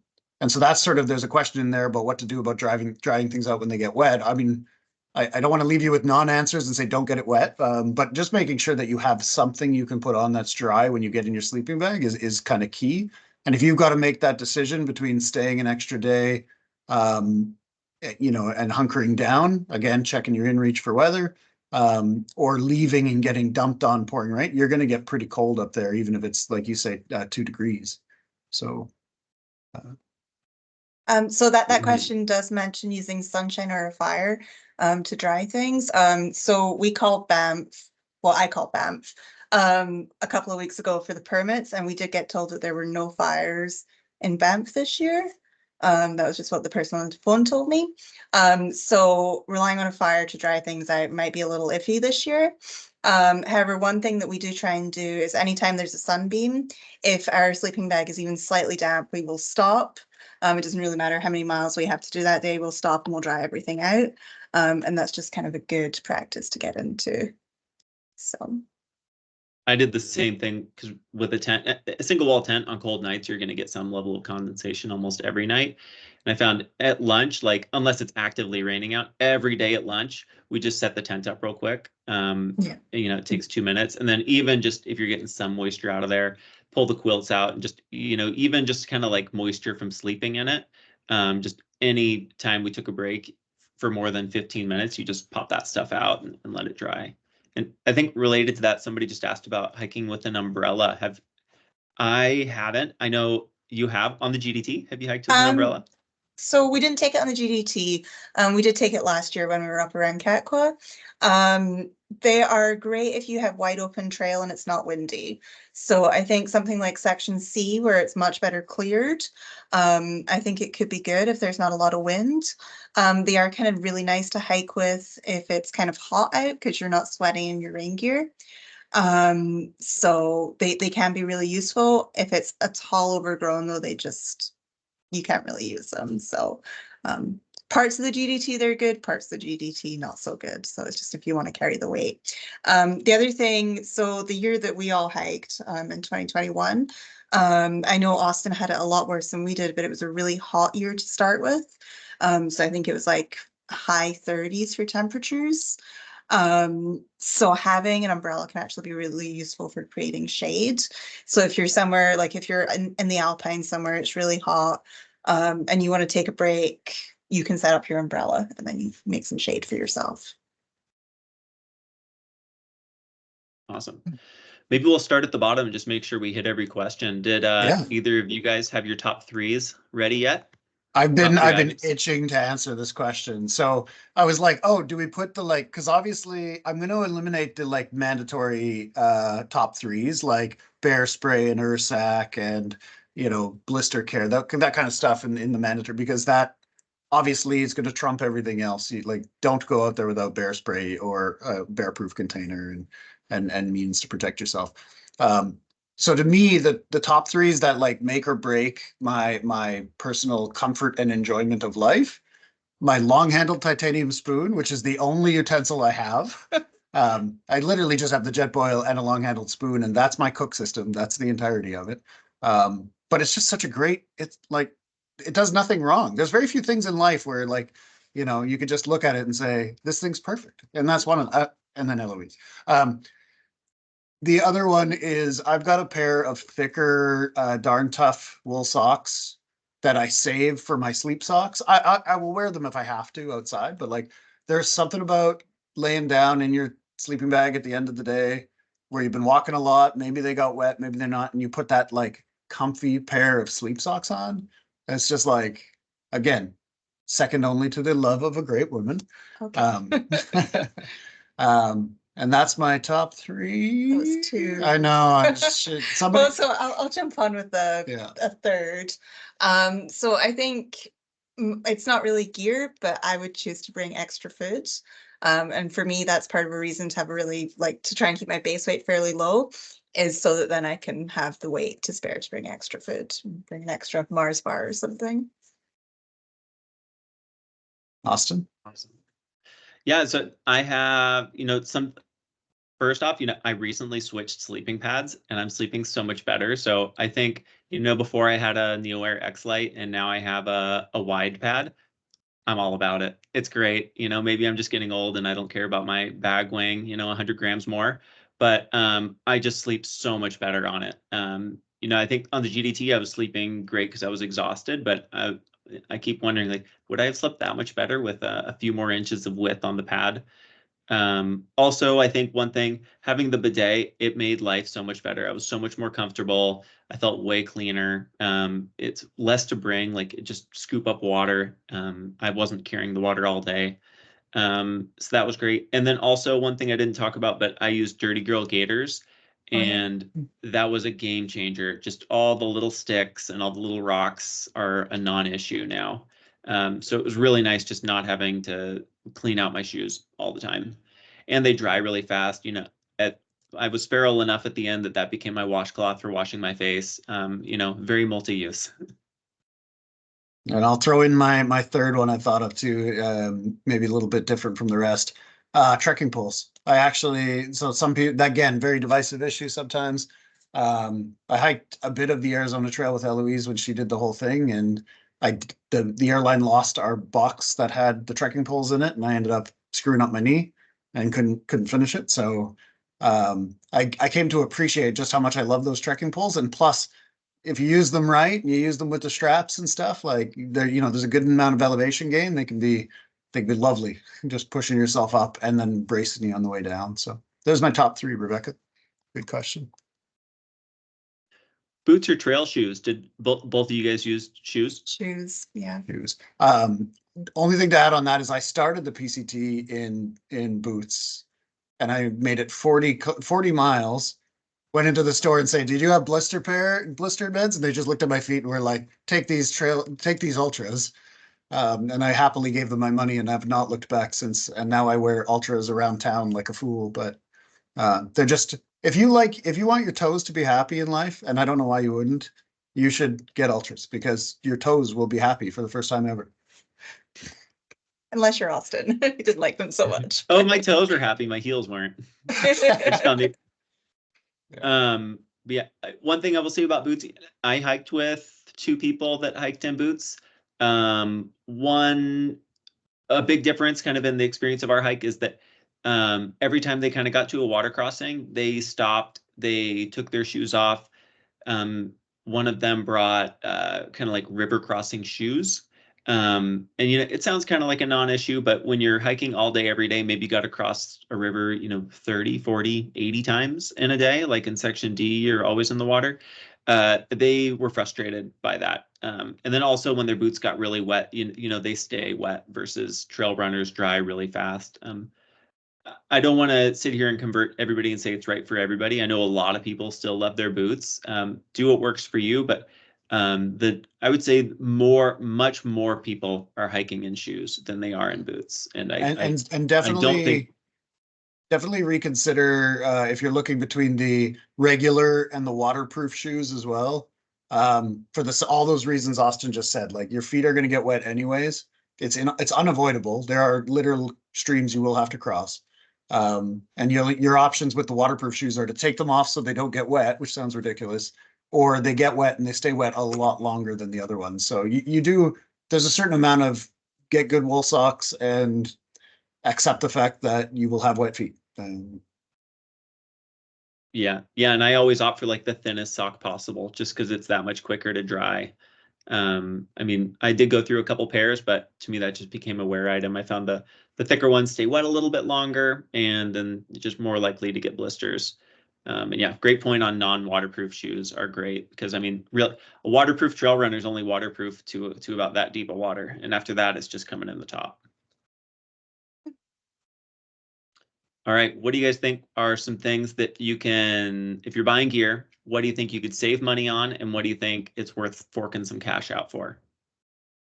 so that's sort of, there's a question in there about what to do about drying things out when they get wet. I mean, I don't want to leave you with non-answers and say don't get it wet, but just making sure that you have something you can put on that's dry when you get in your sleeping bag is kind of key. And if you've got to make that decision between staying an extra day, you know, and hunkering down, again, checking your inReach for weather, or leaving and getting dumped on pouring rain, you're going to get pretty cold up there, even if it's like you say, 2 degrees. So. So that question does mention using sunshine or a fire to dry things. So we called Banff, well, I called Banff a couple of weeks ago for the permits, and we did get told that there were no fires in Banff this year. That was just what the person on the phone told me. So relying on a fire to dry things out might be a little iffy this year. However, one thing that we do try and do is anytime there's a sunbeam, if our sleeping bag is even slightly damp, we will stop. It doesn't really matter how many miles we have to do that day, we'll stop and we'll dry everything out. And that's just kind of a good practice to get into. So. I did the same thing because with a single wall tent on cold nights, you're going to get some level of condensation almost every night. And I found at lunch, like unless it's actively raining out, every day at lunch, we just set the tent up real quick. Yeah. You know, it takes 2 minutes. And then even just if you're getting some moisture out of there, pull the quilts out and just, you know, even just kind of like moisture from sleeping in it. Just any time we took a break for more than 15 minutes, you just pop that stuff out and let it dry. And I think related to that, somebody just asked about hiking with an umbrella. I haven't. I know you have on the GDT. Have you hiked with an umbrella? So we didn't take it on the GDT. We did take it last year when we were up around Catqua. They are great if you have wide open trail and it's not windy. So I think something like section C, where it's much better cleared, I think it could be good if there's not a lot of wind. They are kind of really nice to hike with if it's kind of hot out because you're not sweating in your rain gear. So they can be really useful. If it's a tall overgrown though, you can't really use them. So parts of the GDT, they're good, parts of the GDT, not so good. So it's just if you want to carry the weight. The other thing, so the year that we all hiked in 2021, I know Austin had it a lot worse than we did, but it was a really hot year to start with. So I think it was like high 30s for temperatures. So having an umbrella can actually be really useful for creating shade. So if you're somewhere, like if you're in the Alpine somewhere, it's really hot, and you want to take a break, you can set up your umbrella and then you make some shade for yourself. Awesome. Maybe we'll start at the bottom and just make sure we hit every question. Did Yeah. either of you guys have your top threes ready yet? I've Top been three I've been items? itching to answer this question. So I was like, oh, do we put the like, because obviously I'm going to eliminate the like mandatory top threes like bear spray and Ursac and blister care, that kind of stuff in the mandatory, because that obviously is going to trump everything else. You like don't go out there without bear spray or a bear proof container and means to protect yourself. So to me, the top threes that like make or break my personal comfort and enjoyment of life, my long-handled titanium spoon, which is the only utensil I have. I literally just have the jet boil and a long-handled spoon, and that's my cook system. That's the entirety of it. But it's just such a great, it's like, it does nothing wrong. There's very few things in life where like, you could just look at it and say, this thing's perfect. And that's one of, and then Eloise. The other one is I've got a pair of thicker, darn tough wool socks that I save for my sleep socks. I will wear them if I have to outside, but like there's something about laying down in your sleeping bag at the end of the day where you've been walking a lot, maybe they got wet, maybe they're not, and you put that like comfy pair of sleep socks on. It's just like, again, second only to the love of a great woman. Okay. And that's my top three. That was two. I know. I'm shit. Somebody. Well, so I'll jump on with a third. So I think it's not really gear, but I would choose to bring extra food. And for me, that's part of a reason to have a really like to try and keep my base weight fairly low, is so that then I can have the weight to spare to bring extra food, bring an extra Mars bar or something. Austin. Awesome. Yeah, so I have, first off, I recently switched sleeping pads and I'm sleeping so much better. So I think, before I had a NeoAir X-Lite and now I have a wide pad. I'm all about it. It's great. Maybe I'm just getting old and I don't care about my bag weighing, 100 grams more, but I just sleep so much better on it. I think on the GDT I was sleeping great because I was exhausted, but I keep wondering, like, would I have slept that much better with a few more inches of width on the pad? Also, I think one thing, having the bidet, it made life so much better. I was so much more comfortable. I felt way cleaner. It's less to bring, like just scoop up water. I wasn't carrying the water all day. So that was great. And then also one thing I didn't talk about, but I used Dirty Girl gaiters, and that was a game changer. Just all the little sticks and all the little rocks are a non-issue now. So it was really nice just not having to clean out my shoes all the time. And they dry really fast. I was feral enough at the end that became my washcloth for washing my face. Very multi-use. And I'll throw in my third one I thought of too, maybe a little bit different from the rest. Trekking poles. So some people, again, very divisive issue sometimes. I hiked a bit of the Arizona Trail with Eloise when she did the whole thing, and the airline lost our box that had the trekking poles in it, and I ended up screwing up my knee and couldn't finish it. So I came to appreciate just how much I love those trekking poles, and plus, if you use them right, and you use them with the straps and stuff, like there's a good amount of elevation gain. They can be lovely, just pushing yourself up and then bracing you on the way down. So there's my top three, Rebecca. Good question. Boots or trail shoes? Did both of you guys use shoes? Shoes, yeah. Shoes. Only thing to add on that is I started the PCT in boots, and I made it 40 miles. Went into the store and say, "Did you have blister beds?" And they just looked at my feet and were like, "Take these ultras." And I happily gave them my money and have not looked back since. And now I wear ultras around town like a fool. But they're just, if you want your toes to be happy in life, and I don't know why you wouldn't, you should get ultras because your toes will be happy for the first time ever. Unless you're Austin, he didn't like them so much. Oh, my toes were happy. My heels weren't. But yeah, one thing I will say about boots, I hiked with two people that hiked in boots. A big difference kind of in the experience of our hike is that every time they kind of got to a water crossing, they stopped, they took their shoes off. One of them brought kind of like river crossing shoes. And it sounds kind of like a non-issue, but when you're hiking all day, every day, maybe you got to cross a river, 30, 40, 80 times in a day, like in section D, you're always in the water. They were frustrated by that. And then also when their boots got really wet, they stay wet versus trail runners dry really fast. I don't want to sit here and convert everybody and say it's right for everybody. I know a lot of people still love their boots. Do what works for you, but I would say much more people are hiking in shoes than they are in boots. And I don't think definitely reconsider if you're looking between the regular and the waterproof shoes as well. For all those reasons Austin just said, like your feet are going to get wet anyways. It's unavoidable. There are literal streams you will have to cross. And your options with the waterproof shoes are to take them off so they don't get wet, which sounds ridiculous, or they get wet and they stay wet a lot longer than the other ones. So there's a certain amount of get good wool socks and accept the fact that you will have wet feet. Yeah, and I always opt for like the thinnest sock possible, just because it's that much quicker to dry. I did go through a couple pairs, but to me that just became a wear item. I found the thicker ones stay wet a little bit longer, and then just more likely to get blisters. And yeah, great point on non-waterproof shoes are great because a waterproof trail runner is only waterproof to about that deep of water, and after that, it's just coming in the top. All right, what do you guys think are some things that you can, if you're buying gear, what do you think you could save money on, and what do you think it's worth forking some cash out for?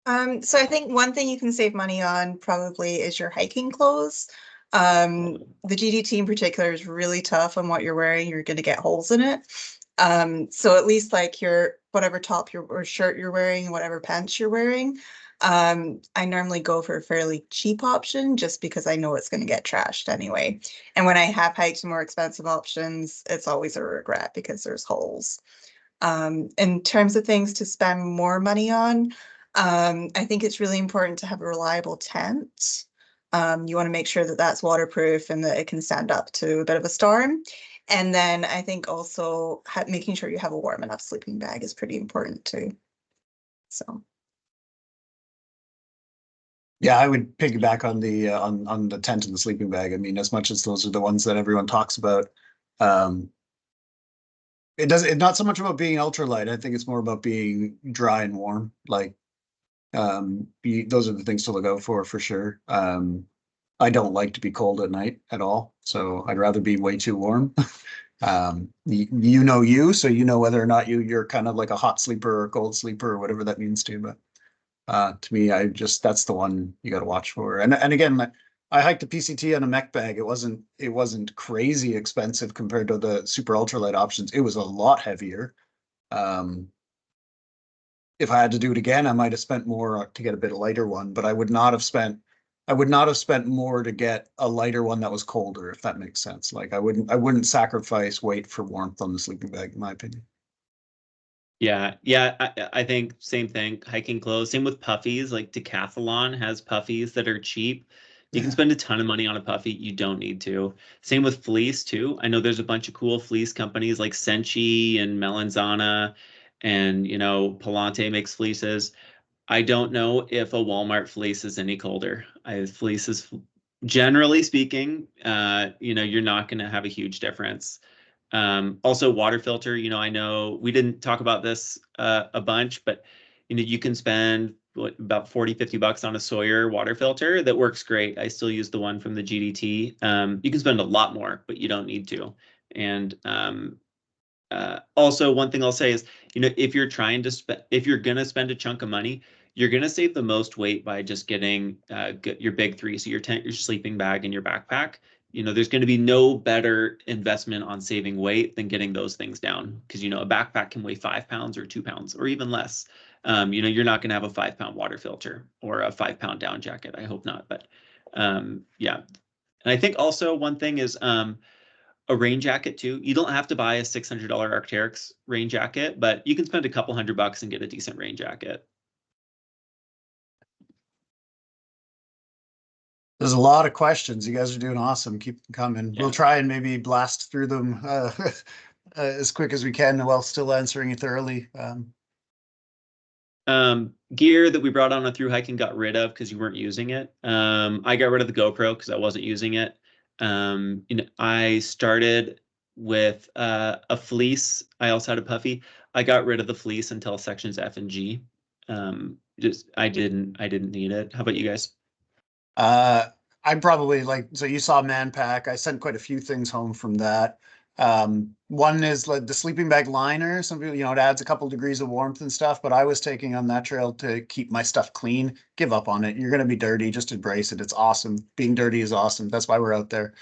So I think one thing you can save money on probably is your hiking clothes. The GDT in particular is really tough on what you're wearing. You're going to get holes in it. So at least like whatever top or shirt you're wearing, whatever pants you're wearing, I normally go for a fairly cheap option just because I know it's going to get trashed anyway. And when I have hiked more expensive options, it's always a regret because there's holes. In terms of things to spend more money on, I think it's really important to have a reliable tent. You want to make sure that that's waterproof and that it can stand up to a bit of a storm. And then I think also making sure you have a warm enough sleeping bag is pretty important too. So. Yeah, I would piggyback on the on the tent and the sleeping bag. I mean, as much as those are the ones that everyone talks about, it's not so much about being ultralight. I think it's more about being dry and warm. Like, those are the things to look out for sure. I don't like to be cold at night at all, so I'd rather be way too warm. So you know whether or not you're kind of like a hot sleeper or a cold sleeper or whatever that means to you. But to me, that's the one you got to watch for. And again, I hiked a PCT on a mech bag. It wasn't crazy expensive compared to the super ultralight options. It was a lot heavier. If I had to do it again, I might have spent more to get a bit lighter one, but I would not have spent more to get a lighter one that was colder, if that makes sense. Like I wouldn't sacrifice weight for warmth on the sleeping bag, in my opinion. Yeah, I think same thing. Hiking clothes, same with puffies. Like Decathlon has puffies that are cheap. You can spend a ton of money on a puffy. You don't need to. Same with fleece too. I know there's a bunch of cool fleece companies like Senchi and Melanzana, and Palante makes fleeces. I don't know if a Walmart fleece is any colder. Fleece is, generally speaking, you're not going to have a huge difference. Also water filter, I know we didn't talk about this a bunch, but you can spend about 40, 50 bucks on a Sawyer water filter that works great. I still use the one from the GDT. You can spend a lot more, but you don't need to. And also one thing I'll say is, if you're gonna spend a chunk of money, you're gonna save the most weight by just getting your big three. So your tent, your sleeping bag, and your backpack. There's going to be no better investment on saving weight than getting those things down, because a backpack can weigh 5 pounds or 2 pounds or even less. You're not going to have a 5-pound water filter or a 5-pound down jacket. I hope not, but yeah. And I think also one thing is a rain jacket too. You don't have to buy a $600 Arc'teryx rain jacket, but you can spend a couple $100 and get a decent rain jacket. There's a lot of questions. You guys are doing awesome. Keep them coming. Yeah. We'll try and maybe blast through them as quick as we can while still answering it thoroughly. Gear that we brought on a through hiking got rid of because you weren't using it. I got rid of the GoPro because I wasn't using it. I started with a fleece. I also had a puffy. I got rid of the fleece until sections F and G. I didn't need it. How about you guys? I'm probably like, so you saw Man Pack. I sent quite a few things home from that. One is like the sleeping bag liner. Some people, it adds a couple degrees of warmth and stuff, but I was taking on that trail to keep my stuff clean. Give up on it. You're going to be dirty. Just embrace it. It's awesome. Being dirty is awesome. That's why we're out there.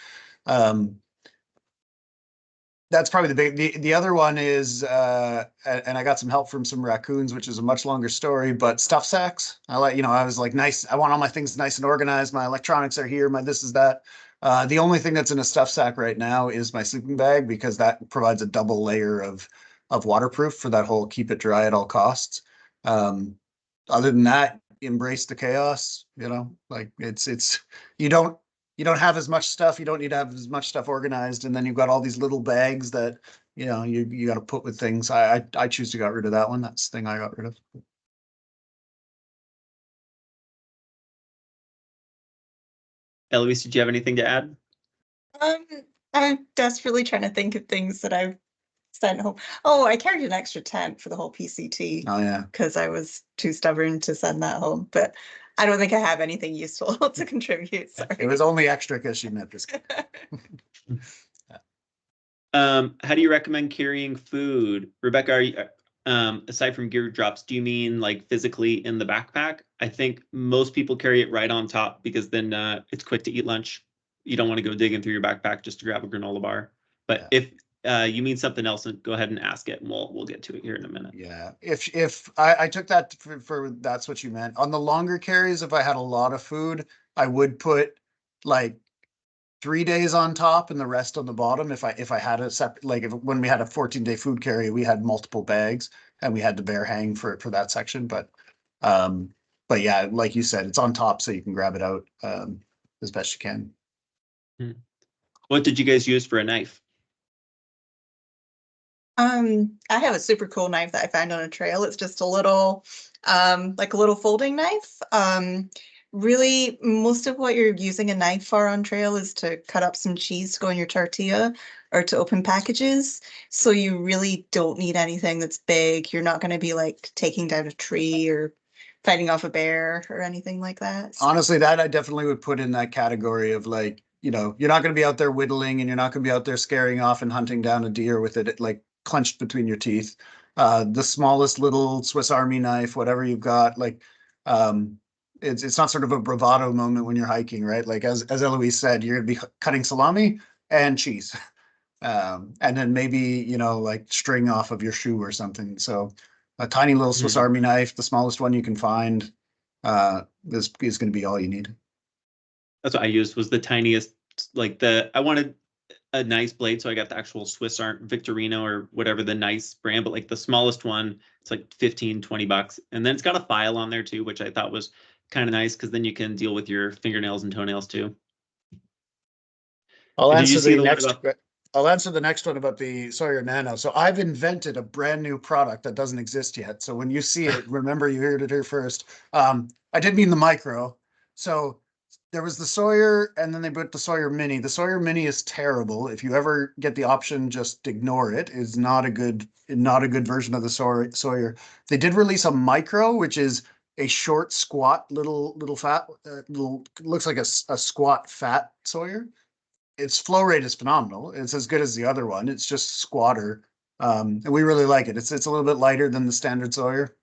That's probably the other one is, and I got some help from some raccoons, which is a much longer story, but stuff sacks. I was like, nice. I want all my things nice and organized. My electronics are here. My this is that. The only thing that's in a stuff sack right now is my sleeping bag because that provides a double layer of waterproof for that whole keep it dry at all costs. Other than that, embrace the chaos. Like you don't have as much stuff. You don't need to have as much stuff organized. And then you've got all these little bags that, you got to put with things. I choose to get rid of that one. That's the thing I got rid of. Eloise, did you have anything to add? I'm desperately trying to think of things that I've sent home. Oh, I carried an extra tent for the whole PCT. Oh yeah. Because I was too stubborn to send that home, but I don't think I have anything useful to contribute. Sorry. It was only extra because she met this guy. How do you recommend carrying food? Rebecca, are you, aside from gear drops, do you mean like physically in the backpack? I think most people carry it right on top because then it's quick to eat lunch. You don't want to go digging through your backpack just to grab a granola bar. But if you mean something else, go ahead and ask it, and we'll get to it here in a minute. Yeah, if I took that for that's what you meant. On the longer carries, if I had a lot of food, I would put like 3 days on top and the rest on the bottom. If I had a separate, like when we had a 14-day food carry, we had multiple bags and we had to bear hang for that section. But yeah, like you said, it's on top so you can grab it out as best you can. What did you guys use for a knife? I have a super cool knife that I found on a trail. It's just a little, like a little folding knife. Really, most of what you're using a knife for on trail is to cut up some cheese to go in your tortilla or to open packages. So you really don't need anything that's big. You're not going to be like taking down a tree or fighting off a bear or anything like that. So. Honestly, that I definitely would put in that category of like, you're not going to be out there whittling and you're not going to be out there scaring off and hunting down a deer with it like clenched between your teeth. The smallest little Swiss Army knife, whatever you've got, like it's not sort of a bravado moment when you're hiking, right? Like as Eloise said, you're gonna be cutting salami and cheese. And then maybe, like string off of your shoe or something. So a tiny little Swiss Army knife, the smallest one you can find, is going to be all you need. That's what I used, was the tiniest, like I wanted a nice blade, so I got the actual Swiss Art Victorino or whatever the nice brand, but like the smallest one, it's like 15, 20 bucks. And then it's got a file on there too, which I thought was kind of nice because then you can deal with your fingernails and toenails too. I'll answer the next one about the Sawyer Nano. So I've invented a brand new product that doesn't exist yet. So when you see it, remember you heard it here first. I did mean the micro. So there was the Sawyer and then they put the Sawyer Mini. The Sawyer Mini is terrible. If you ever get the option, just ignore it. It's not a good version of the Sawyer. They did release a micro, which is a short, squat, little fat, looks like a squat fat Sawyer. Its flow rate is phenomenal. It's as good as the other one. It's just squatter. And we really like it. It's a little bit lighter than the standard Sawyer.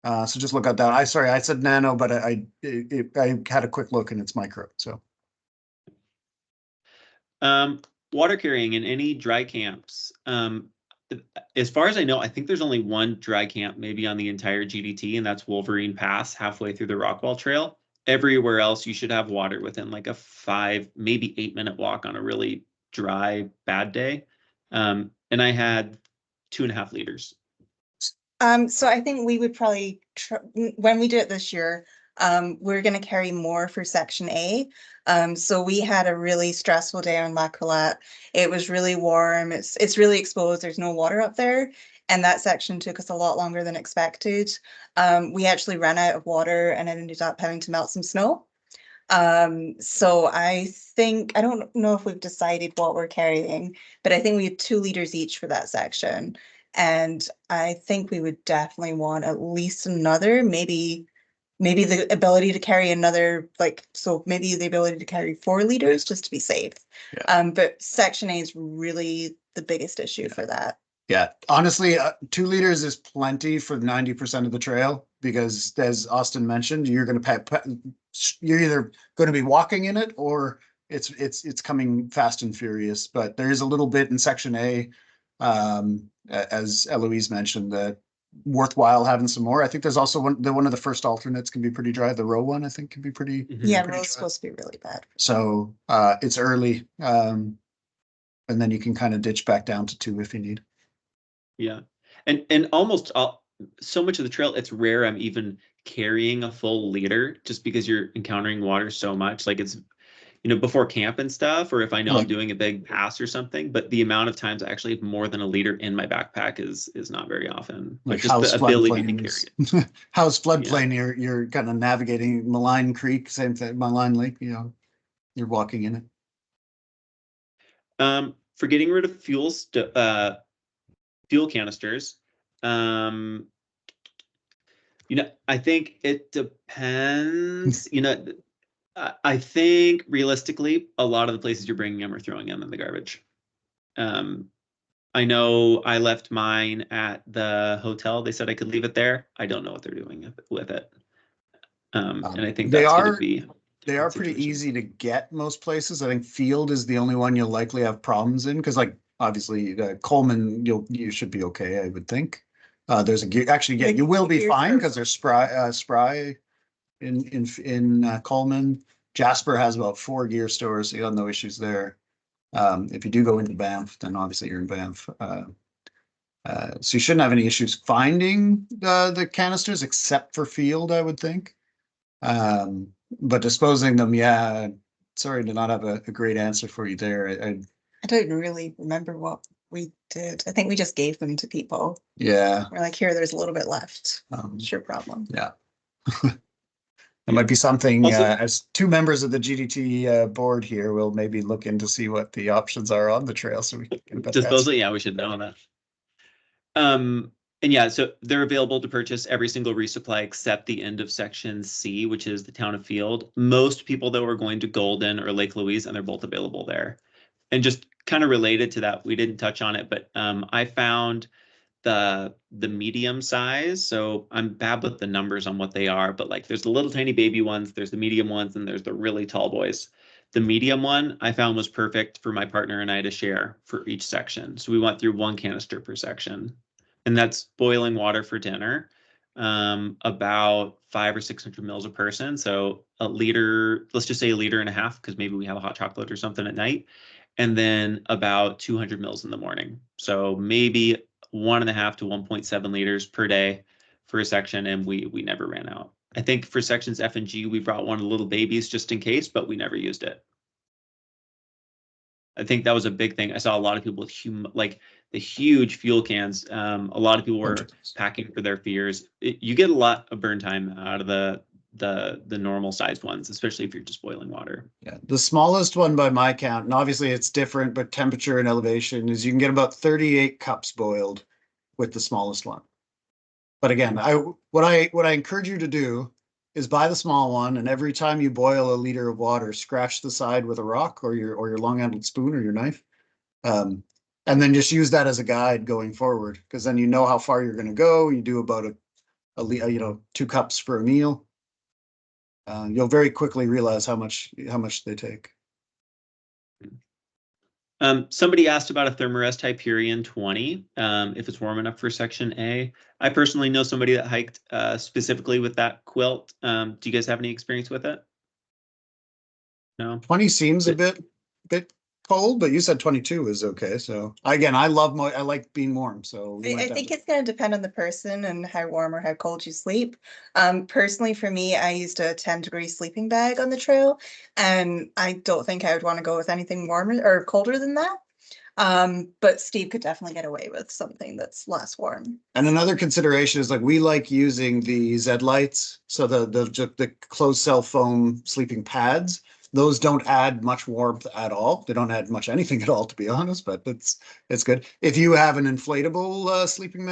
So just look at that. I said nano, but I had a quick look and it's micro. So water carrying in any dry camps. As far as I know, I think there's only one dry camp maybe on the entire GDT, and that's Wolverine Pass, halfway through the Rockwall Trail. Everywhere else, you should have water within like a 5, maybe 8-minute walk on a really dry, bad day. And I had 2.5 liters. So I think we would probably when we do it this year, We're going to carry more for section A. So we had a really stressful day on Lac Rolette. It was really warm. It's really exposed. There's no water up there. And that section took us a lot longer than expected. We actually ran out of water and ended up having to melt some snow. So I don't know if we've decided what we're carrying, but I think we have 2 liters each for that section. And I think we would definitely want at least another, maybe the ability to carry another, so maybe the ability to carry 4 liters just to be safe. Yeah. But section A is really the biggest issue for that. Yeah, honestly, 2 liters is plenty for 90% of the trail because, as Austin mentioned, you're going to you're either going to be walking in it or it's coming fast and furious. But there is a little bit in section A, as Eloise mentioned, that worthwhile having some more. I think there's also one of the first alternates can be pretty dry. The row one, I think, can be pretty. Yeah, pretty row's dry. supposed to be really bad. So it's early, and then you can kind of ditch back down to 2 if you need. Yeah, and almost so much of the trail, it's rare I'm even carrying a full liter just because you're encountering water so much. Like it's, before camp and stuff, or if I know I'm doing a big pass or something. But the amount of times I actually have more than a liter in my backpack is not very often. Like just the ability to carry it. How's floodplain? Yeah. You're kind of navigating Malign Creek, same thing, Malign Lake. You're walking in it. For getting rid of fuel canisters, I think it depends. I think realistically, a lot of the places you're bringing them are throwing them in the garbage. I know I left mine at the hotel. They said I could leave it there. I don't know what they're doing with it. And I think that's going to be. They are pretty easy to get most places. I think Field is the only one you'll likely have problems in because, obviously, Coleman, you should be okay, I would think. There's you will be fine because there's Spry in Coleman. Jasper has about 4 gear stores, so you have no issues there. If you do go into Banff, then obviously you're in Banff. So you shouldn't have any issues finding the canisters except for Field, I would think. But disposing them, yeah, sorry to not have a great answer for you there. I don't really remember what we did. I think we just gave them to people. Yeah. We're like, here, there's a little bit left. Sure problem. Yeah. It might be something, also, as 2 members of the GDT board here, we'll maybe look into see what the options are on the trail so we can disposal. Yeah, we should know that. And yeah, so they're available to purchase every single resupply except the end of section C, which is the town of Field. Most people that were going to Golden or Lake Louise, and they're both available there. And just kind of related to that, we didn't touch on it, but I found the medium size. So I'm bad with the numbers on what they are, but there's the little tiny baby ones, there's the medium ones, and there's the really tall boys. The medium one I found was perfect for my partner and I to share for each section. So we went through 1 canister per section, and that's boiling water for dinner, about 500 or 600 mils a person. So a liter, let's just say 1.5 liters, because maybe we have a hot chocolate or something at night, and then about 200 mils in the morning. So maybe 1.5 to 1.7 liters per day for a section, and we never ran out. I think for sections F and G, we brought one of the little babies just in case, but we never used it. I think that was a big thing. I saw a lot of people with the huge fuel cans. A lot of people were packing for their fears. You get a lot of burn time out of the normal sized ones, especially if you're just boiling water. Yeah, the smallest one by my count, and obviously it's different, but temperature and elevation is you can get about 38 cups boiled with the smallest one. But again, what I encourage you to do is buy the small one, and every time you boil 1 liter of water, scratch the side with a rock or your long-handled spoon or your knife, and then just use that as a guide going forward, because then you know how far you're going to go. You do about a 2 cups for a meal. You'll very quickly realize how much they take. Somebody asked about a Thermarest Hyperion 20, if it's warm enough for section A. I personally know somebody that hiked specifically with that quilt. Do you guys have any experience with it? No. 20 seems a bit cold, but you said 22 is okay. So again, I like being warm. So we went I down think to- it's going to depend on the person and how warm or how cold you sleep. Personally, for me, I used a 10-degree sleeping bag on the trail, and I don't think I would want to go with anything warmer or colder than that. But Steve could definitely get away with something that's less warm. And another consideration is like we like using the Z lights, so the closed cell foam sleeping pads. Those don't add much warmth at all. They don't add much anything at all, to be honest. But it's good. If you have an inflatable sleeping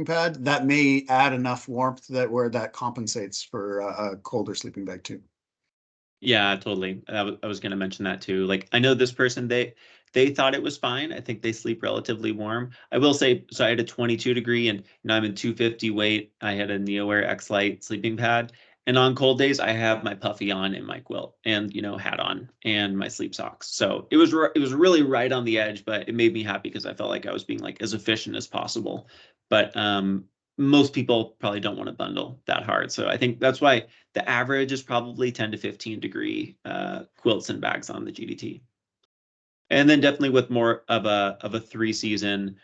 pad, that may add enough warmth that compensates for a colder sleeping bag too. Yeah, totally. I was going to mention that too. Like, I know this person, they thought it was fine. I think they sleep relatively warm. I will say, so I had a 22 degree and I'm in 250 weight. I had a NeoAir X-Lite sleeping pad. And on cold days, I have my puffy on and my quilt and, hat on and my sleep socks. So it was really right on the edge, but it made me happy because I felt like I was being like as efficient as possible. But most people probably don't want to bundle that hard. So I think that's why the average is probably 10 to 15 degree quilts and bags on the GDT. And then definitely with more of a 3-season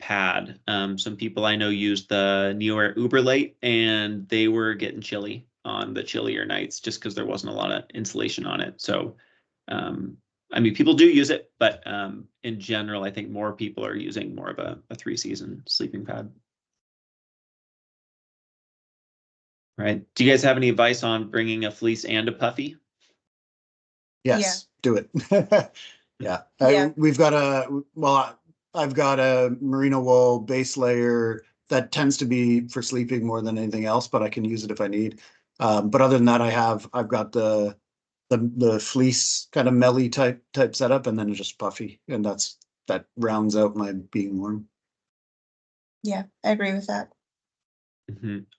pad. Some people I know used the NeoAir Ultralight and they were getting chilly on the chillier nights just because there wasn't a lot of insulation on it. So I mean, people do use it, but in general, I think more people are using more of a 3-season sleeping pad. Right. Do you guys have any advice on bringing a fleece and a puffy? Yes, do it. Yeah. Yeah. I've got a merino wool base layer that tends to be for sleeping more than anything else, but I can use it if I need. But other than that, I've got the fleece kind of melly type setup, and then it's just puffy, and that rounds out my being warm. Yeah, I agree with that.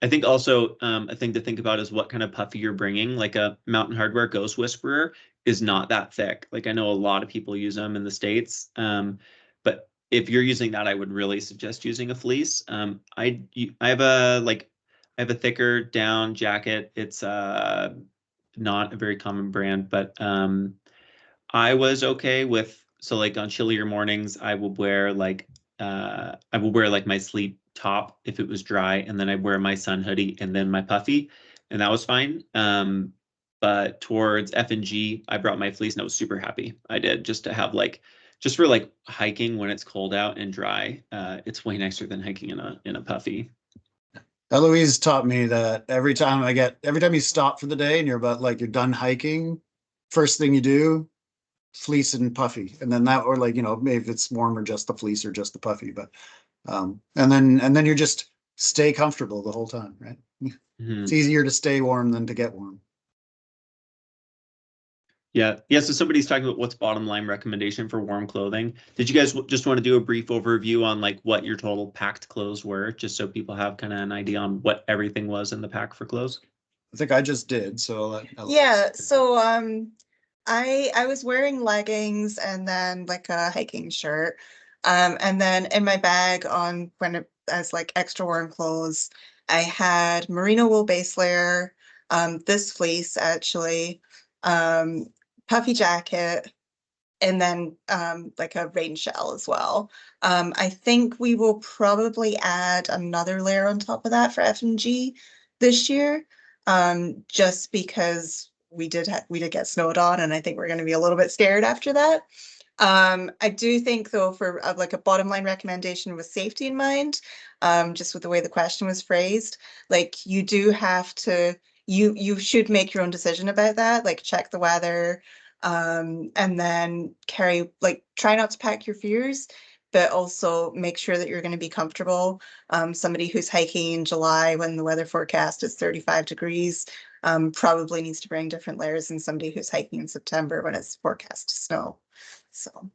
I think also a thing to think about is what kind of puffy you're bringing. Like a Mountain Hardwear Ghost Whisperer is not that thick. Like I know a lot of people use them in the States, but if you're using that, I would really suggest using a fleece. I have a thicker down jacket. It's not a very common brand, but I was okay with, so like on chillier mornings, I will wear like my sleep top if it was dry, and then I'd wear my sun hoodie and then my puffy, and that was fine. But towards F&G, I brought my fleece and I was super happy. I did, just to have just for like hiking when it's cold out and dry. It's way nicer than hiking in a puffy. Eloise taught me that every time you stop for the day and you're you're done hiking, first thing you do, fleece and puffy, and then that, or maybe if it's warm or just the fleece or just the puffy, but and then you just stay comfortable the whole time, right? It's easier to stay warm than to get warm. Yeah. So somebody's talking about what's bottom line recommendation for warm clothing. Did you guys just want to do a brief overview on like what your total packed clothes were, just so people have kind of an idea on what everything was in the pack for clothes? I think I just did. So Yeah, so I was wearing leggings and then like a hiking shirt. And then in my bag as like extra warm clothes, I had merino wool base layer, this fleece actually, um, puffy jacket, and then like a rain shell as well. I think we will probably add another layer on top of that for F&G this year, just because we did get snowed on, and I think we're going to be a little bit scared after that. I do think though, for like a bottom line recommendation with safety in mind, just with the way the question was phrased, like you do have to, you should make your own decision about that, like check the weather, and then try not to pack your fears, but also make sure that you're going to be comfortable. Somebody who's hiking in July when the weather forecast is 35 degrees probably needs to bring different layers than somebody who's hiking in September when it's forecast to snow. So.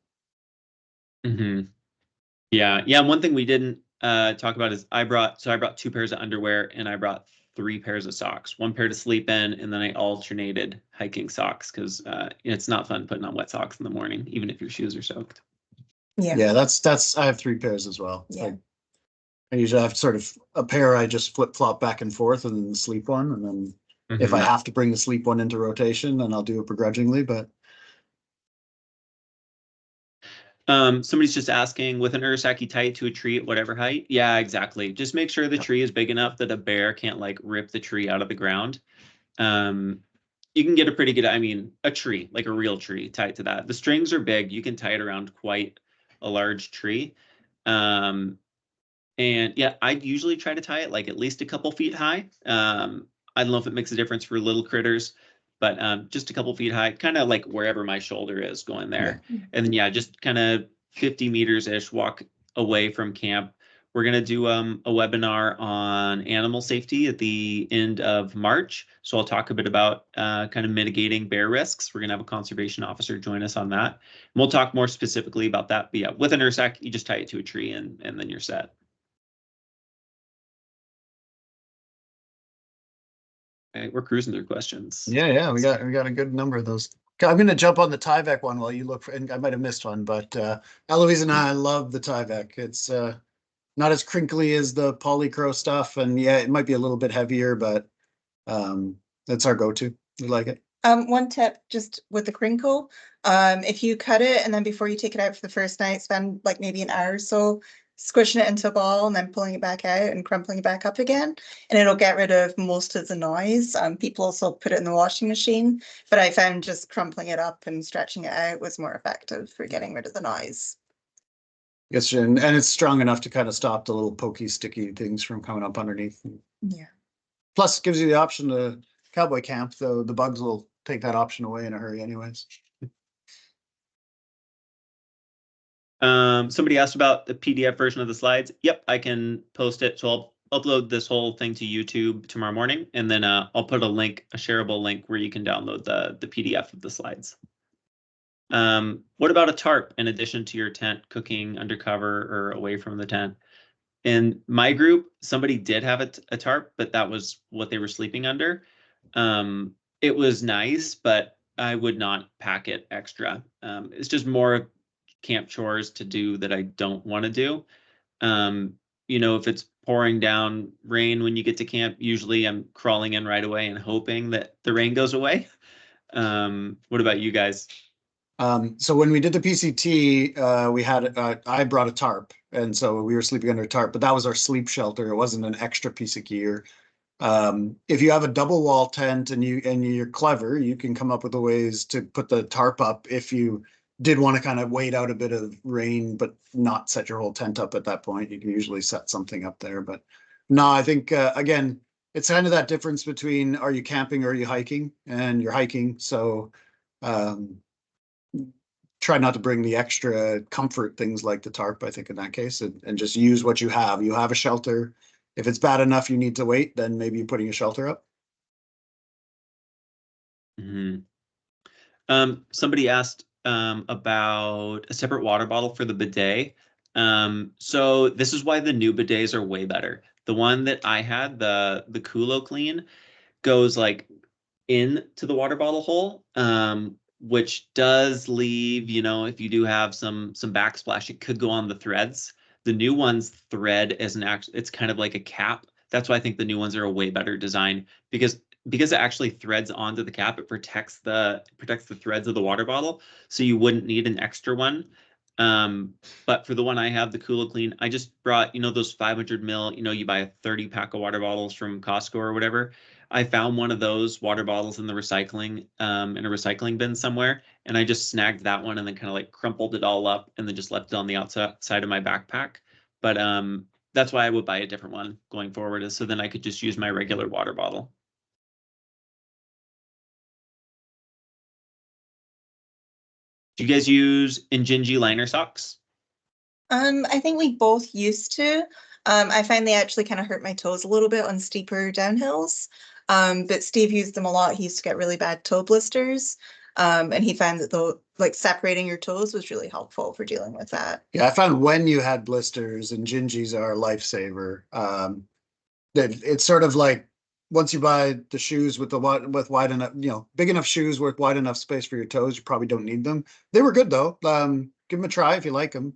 Yeah. One thing we didn't talk about is I brought 2 pairs of underwear and I brought 3 pairs of socks. 1 pair to sleep in, and then I alternated hiking socks because it's not fun putting on wet socks in the morning, even if your shoes are soaked. Yeah, that's I have 3 pairs as well. Yeah. I usually have sort of a pair I just flip flop back and forth, and then the sleep one, and then if I have to bring the sleep one into rotation, then I'll do it begrudgingly. But Somebody's just asking, with an Ursaki tie it to a tree at whatever height? Yeah, exactly. Just make sure the tree is big enough that a bear can't like rip the tree out of the ground. You can get a pretty good, I mean, a tree, like a real tree tied to that. The strings are big. You can tie it around quite a large tree. And yeah, I usually try to tie it like at least a couple feet high. I don't know if it makes a difference for little critters, but just a couple feet high, kind of like wherever my shoulder is going there. Yeah. And then yeah, just kind of 50 meters ish walk away from camp. We're gonna do a webinar on animal safety at the end of March. So I'll talk a bit about kind of mitigating bear risks. We're gonna have a conservation officer join us on that. And we'll talk more specifically about that. But yeah, with an Ursac, you just tie it to a tree and then you're set. Okay, we're cruising through questions. Yeah, we got a good number of those. Okay, I'm gonna jump on the Tyvek one while you look for, and I might have missed one, but Eloise and I love the Tyvek. It's not as crinkly as the Polycro stuff, and yeah, it might be a little bit heavier, but that's our go-to. We like it. One tip just with the crinkle, if you cut it and then before you take it out for the first night, spend like maybe an hour or so squishing it into a ball and then pulling it back out and crumpling it back up again, and it'll get rid of most of the noise. People also put it in the washing machine, but I found just crumpling it up and stretching it out was more effective for getting rid of the noise. Yes, and it's strong enough to kind of stop the little pokey, sticky things from coming up underneath. Yeah. Plus, it gives you the option to cowboy camp, though the bugs will take that option away in a hurry anyways. Somebody asked about the PDF version of the slides. Yep, I can post it. So I'll upload this whole thing to YouTube tomorrow morning, and then I'll put a link, a shareable link where you can download the PDF of the slides. What about a tarp in addition to your tent, cooking undercover or away from the tent? In my group, somebody did have a tarp, but that was what they were sleeping under. It was nice, but I would not pack it extra. It's just more camp chores to do that I don't want to do. You know, if it's pouring down rain when you get to camp, usually I'm crawling in right away and hoping that the rain goes away. What about you guys? So when we did the PCT, we had I brought a tarp, and so we were sleeping under a tarp, but that was our sleep shelter. It wasn't an extra piece of gear. If you have a double wall tent and you're clever, you can come up with the ways to put the tarp up if you did want to kind of wait out a bit of rain, but not set your whole tent up at that point. You can usually set something up there, but no, I think again, it's kind of that difference between are you camping or are you hiking, and you're hiking, so try not to bring the extra comfort things like the tarp, I think, in that case, and just use what you have. You have a shelter. If it's bad enough you need to wait, then maybe you're putting a shelter up. Somebody asked about a separate water bottle for the bidet. So this is why the new bidets are way better. The one that I had, the Kulo Clean, goes like into the water bottle hole, which does leave, you know, if you do have some backsplash, it could go on the threads. The new one's thread is it's kind of like a cap. That's why I think the new ones are a way better design, because it actually threads onto the cap. It protects the threads of the water bottle, so you wouldn't need an extra one. But for the one I have, the Kulo Clean, I just brought, you know, those 500 mil, you know, you buy a 30 pack of water bottles from Costco or whatever. I found one of those water bottles in the recycling, in a recycling bin somewhere, and I just snagged that one and then kind of like crumpled it all up and then just left it on the outside of my backpack. But that's why I would buy a different one going forward, is so then I could just use my regular water bottle. Do you guys use Injinji liner socks? I think we both used to. I find they actually kind of hurt my toes a little bit on steeper downhills. But Steve used them a lot. He used to get really bad toe blisters. And he found that like separating your toes was really helpful for dealing with that. Yeah, I found when you had blisters, and Injinjis are a lifesaver. That it's sort of like once you buy the shoes with wide enough, you know, big enough shoes with wide enough space for your toes, you probably don't need them. They were good though. Give them a try if you like them.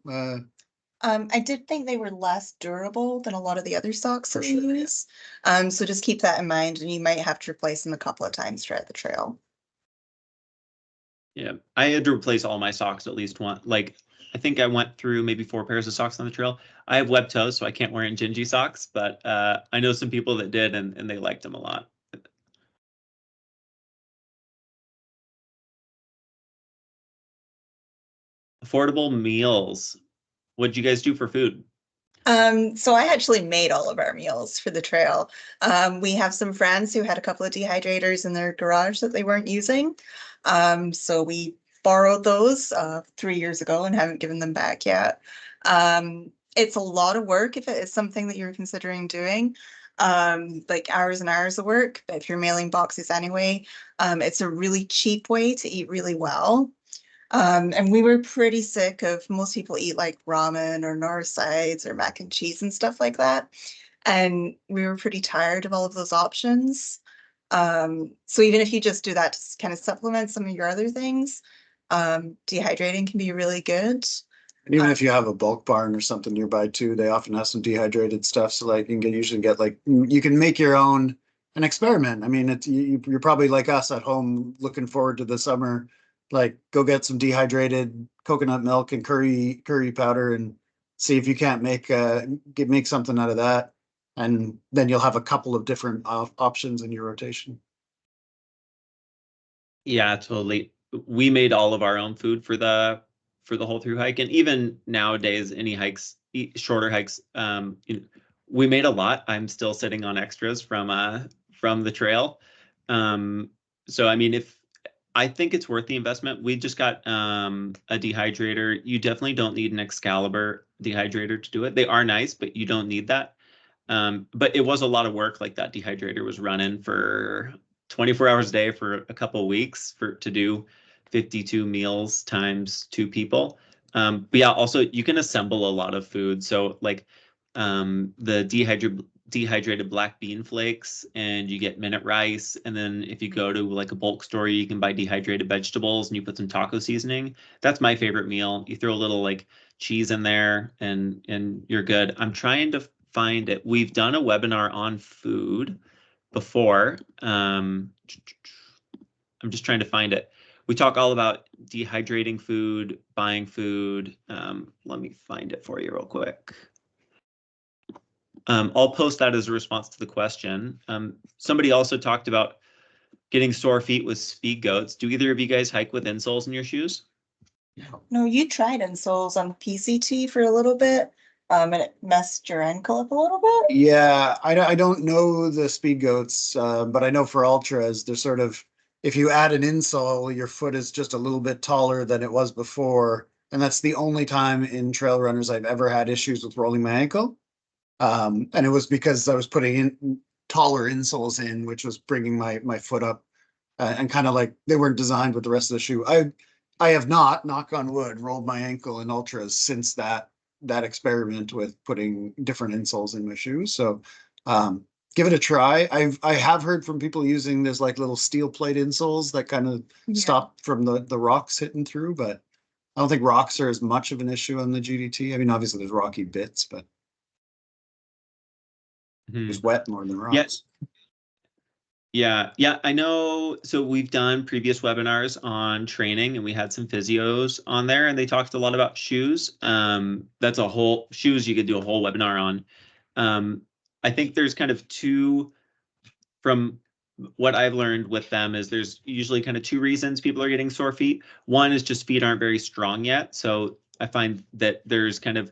I did think they were less durable than a lot of the other socks that we sure, use. So just keep that in mind, and you might have to replace them a couple of times throughout the trail. Yeah, I had to replace all my socks at least once. Like I think I went through maybe 4 pairs of socks on the trail. I have web toes, so I can't wear Injinji socks, but I know some people that did, and they liked them a lot. Affordable meals. What'd you guys do for food? So I actually made all of our meals for the trail. We have some friends who had a couple of dehydrators in their garage that they weren't using. So we borrowed those 3 years ago and haven't given them back yet. It's a lot of work if it is something that you're considering doing. Like hours and hours of work, but if you're mailing boxes anyway, it's a really cheap way to eat really well. And we were pretty sick of most people eat like ramen or north sides or mac and cheese and stuff like that. And we were pretty tired of all of those options. So even if you just do that to kind of supplement some of your other things, dehydrating can be really good. And even if you have a bulk barn or something nearby too, they often have some dehydrated stuff. So like you can usually get like, you can make your own, an experiment. I mean, you're probably like us at home looking forward to the summer. Like go get some dehydrated coconut milk and curry powder and see if you can't make something out of that. And then you'll have a couple of different options in your rotation. Yeah, totally. We made all of our own food for the whole through hike, and even nowadays, any hikes, shorter hikes, we made a lot. I'm still sitting on extras from the trail. So I mean, if I think it's worth the investment. We just got a dehydrator. You definitely don't need an Excalibur dehydrator to do it. They are nice, but you don't need that. But it was a lot of work. Like that dehydrator was running for 24 hours a day for a couple of weeks to do 52 meals times 2 people. But yeah, also you can assemble a lot of food. So like the dehydrated black bean flakes, and you get minute rice. And then if you go to like a bulk store, you can buy dehydrated vegetables and you put some taco seasoning. That's my favorite meal. You throw a little like cheese in there and you're good. I'm trying to find it. We've done a webinar on food before. I'm just trying to find it. We talk all about dehydrating food, buying food. Let me find it for you real quick. I'll post that as a response to the question. Somebody also talked about getting sore feet with speed goats. Do either of you guys hike with insoles in your shoes? No, you tried insoles on PCT for a little bit, and it messed your ankle up a little bit. Yeah, I don't know the speed goats, but I know for ultras, they're sort of, if you add an insole, your foot is just a little bit taller than it was before. And that's the only time in trail runners I've ever had issues with rolling my ankle. And it was because I was putting in taller insoles in, which was bringing my foot up, and kind of like they weren't designed with the rest of the shoe. I have not, knock on wood, rolled my ankle in ultras since that experiment with putting different insoles in my shoes. So give it a try. I have heard from people using this like little steel plate insoles that kind of stop from the rocks hitting through, but I don't think rocks are as much of an issue on the GDT. I mean, obviously there's rocky bits, but it's wet more than rocks. Yes. Yeah, I know. So we've done previous webinars on training, and we had some physios on there, and they talked a lot about shoes. That's a whole shoes you could do a whole webinar on. I think there's kind of two, from what I've learned with them, is there's usually kind of 2 reasons people are getting sore feet. One is just feet aren't very strong yet. So I find that there's kind of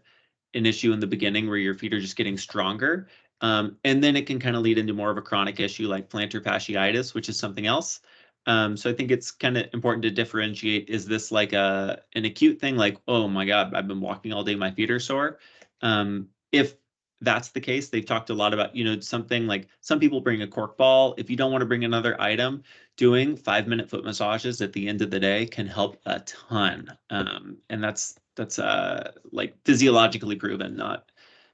an issue in the beginning where your feet are just getting stronger. And then it can kind of lead into more of a chronic issue like plantar fasciitis, which is something else. So I think it's kind of important to differentiate. Is this like an acute thing, like, oh my God, I've been walking all day, my feet are sore? If that's the case, they've talked a lot about, something like some people bring a cork ball. If you don't want to bring another item, doing 5-minute foot massages at the end of the day can help a ton. And that's like physiologically proven,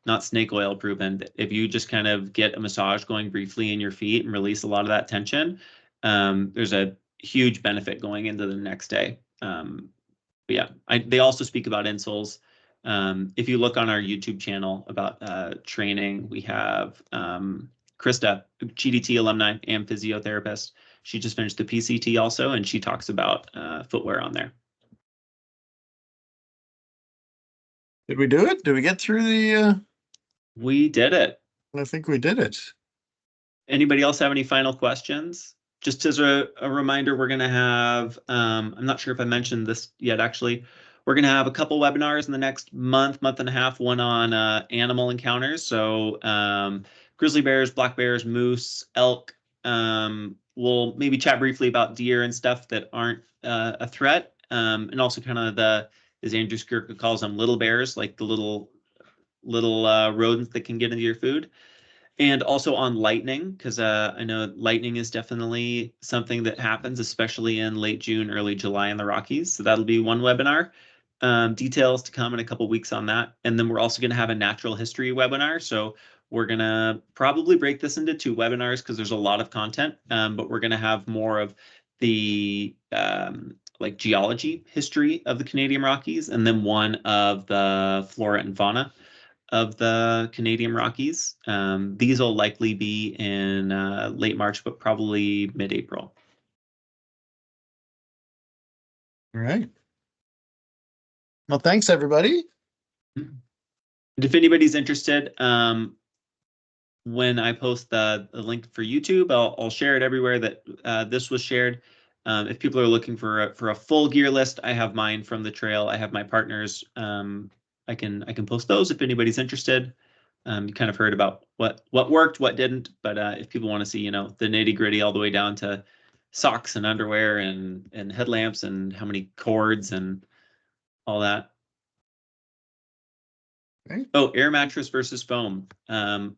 not snake oil proven. If you just kind of get a massage going briefly in your feet and release a lot of that tension, there's a huge benefit going into the next day. But yeah, they also speak about insoles. If you look on our YouTube channel about training, we have Krista, GDT alumni and physiotherapist. She just finished the PCT also, and she talks about footwear on there. Did we do it? Did we get through the, We did it. I think we did it. Anybody else have any final questions? Just as a reminder, we're going to have, I'm not sure if I mentioned this yet, actually, we're going to have a couple webinars in the next month and a half, one on animal encounters. So grizzly bears, black bears, moose, elk. We'll maybe chat briefly about deer and stuff that aren't a threat. And also kind of as Andrew Skirka calls them, little bears, like the little rodents that can get into your food. And also on lightning, because I know lightning is definitely something that happens, especially in late June, early July in the Rockies. So that'll be one webinar. Details to come in a couple weeks on that. And then we're also going to have a natural history webinar. So we're going to probably break this into 2 webinars because there's a lot of content, but we're going to have more of the like geology history of the Canadian Rockies, and then one of the flora and fauna of the Canadian Rockies. These will likely be in late March, but probably mid-April. All right. Well, thanks, everybody. And if anybody's interested, when I post the link for YouTube, I'll share it everywhere that this was shared. If people are looking for a full gear list, I have mine from the trail. I have my partners. I can post those if anybody's interested. You kind of heard about what worked, what didn't, but if people want to see, the nitty gritty all the way down to socks and underwear and headlamps and how many cords and all that. Right. Oh, air mattress versus foam. I'm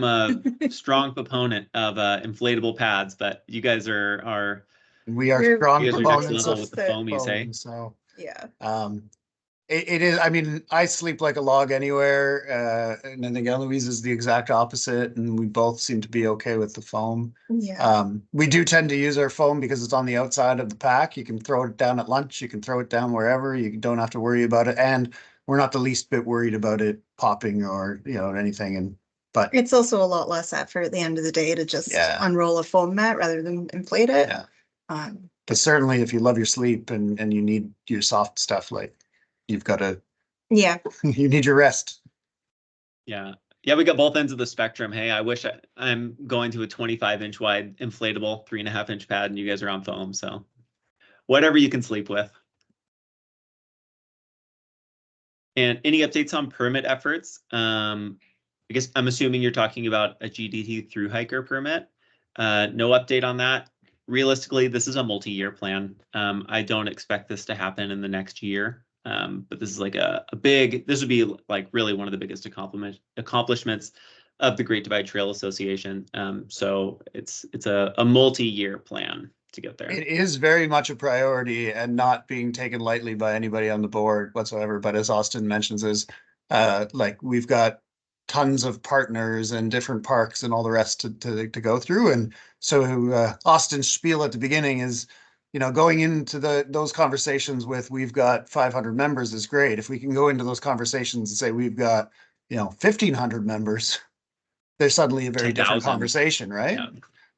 a strong proponent of inflatable pads, but you guys are We are strong you guys are next proponents level of with the foamies, hey? foam, so Yeah. it is. I mean, I sleep like a log anywhere, and I think Eloise is the exact opposite, and we both seem to be okay with the foam. Yeah. We do tend to use our foam because it's on the outside of the pack. You can throw it down at lunch. You can throw it down wherever. You don't have to worry about it, and we're not the least bit worried about it popping or anything. But It's also a lot less effort at the end of the day to just Yeah. unroll a foam mat rather than inflate it. Yeah. But certainly, if you love your sleep and you need your soft stuff, like you've got to, Yeah. you need your rest. Yeah. Yeah, we got both ends of the spectrum. Hey, I wish I'm going to a 25-inch wide inflatable 3.5-inch pad and you guys are on foam. So whatever you can sleep with. And any updates on permit efforts? I guess I'm assuming you're talking about a GDT through hiker permit. No update on that. Realistically, this is a multi-year plan. I don't expect this to happen in the next year. But this is like this would be like really one of the biggest accomplishments of the Great Divide Trail Association. So it's a multi-year plan to get there. It is very much a priority and not being taken lightly by anybody on the board whatsoever. But as Austin mentions, like we've got tons of partners and different parks and all the rest to go through. And so Austin's spiel at the beginning is, going into those conversations with we've got 500 members is great. If we can go into those conversations and say we've got 1,500 members, there's suddenly a very different 10,000. conversation, right?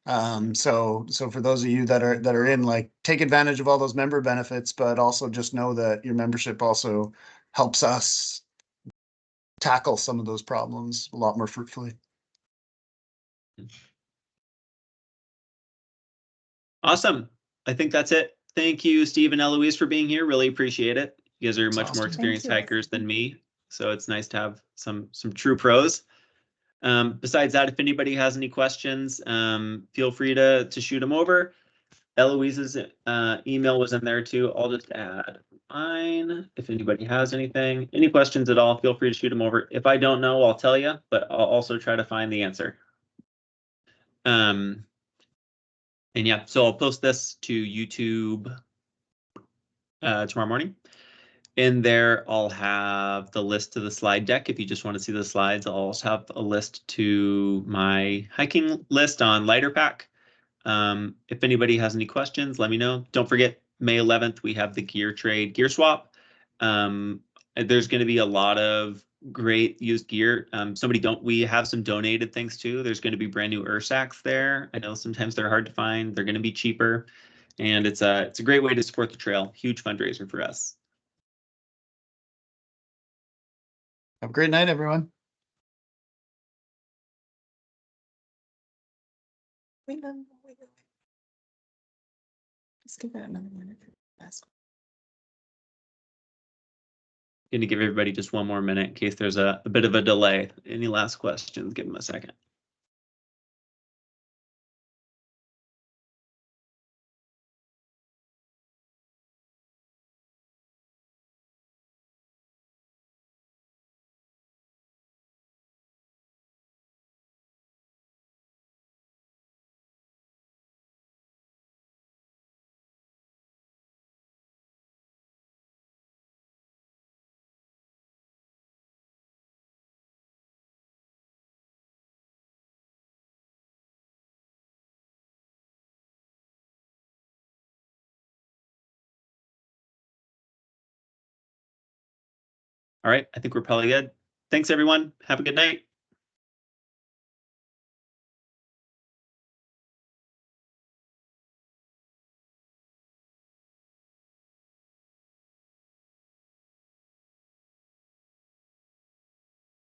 Yeah. So for those of you that are in, like, take advantage of all those member benefits, but also just know that your membership also helps us tackle some of those problems a lot more fruitfully. Awesome. I think that's it. Thank you, Steve and Eloise, for being here. Really appreciate it. You guys are That's much more awesome. experienced Thank you. hikers than me, so it's nice to have some true pros. Besides that, if anybody has any questions, feel free to shoot them over. Eloise's email was in there too. I'll just add mine. If anybody has any questions at all, feel free to shoot them over. If I don't know, I'll tell you, but I'll also try to find the answer. And yeah, so I'll post this to YouTube tomorrow morning. In there, I'll have the list to the slide deck. If you just want to see the slides, I'll also have a list to my hiking list on Lighter Pack. If anybody has any questions, let me know. Don't forget, May 11th, we have the gear trade gear swap. There's going to be a lot of great used gear. We have some donated things too. There's going to be brand new Ursacks there. I know sometimes they're hard to find. They're going to be cheaper, and it's a great way to support the trail. Huge fundraiser for us. Have a great night, everyone. Wait, no, wait. Let's give it another minute. Going to give everybody just one more minute in case there's a bit of a delay. Any last questions? Give them a second. All right, I think we're probably good. Thanks, everyone. Have a good night.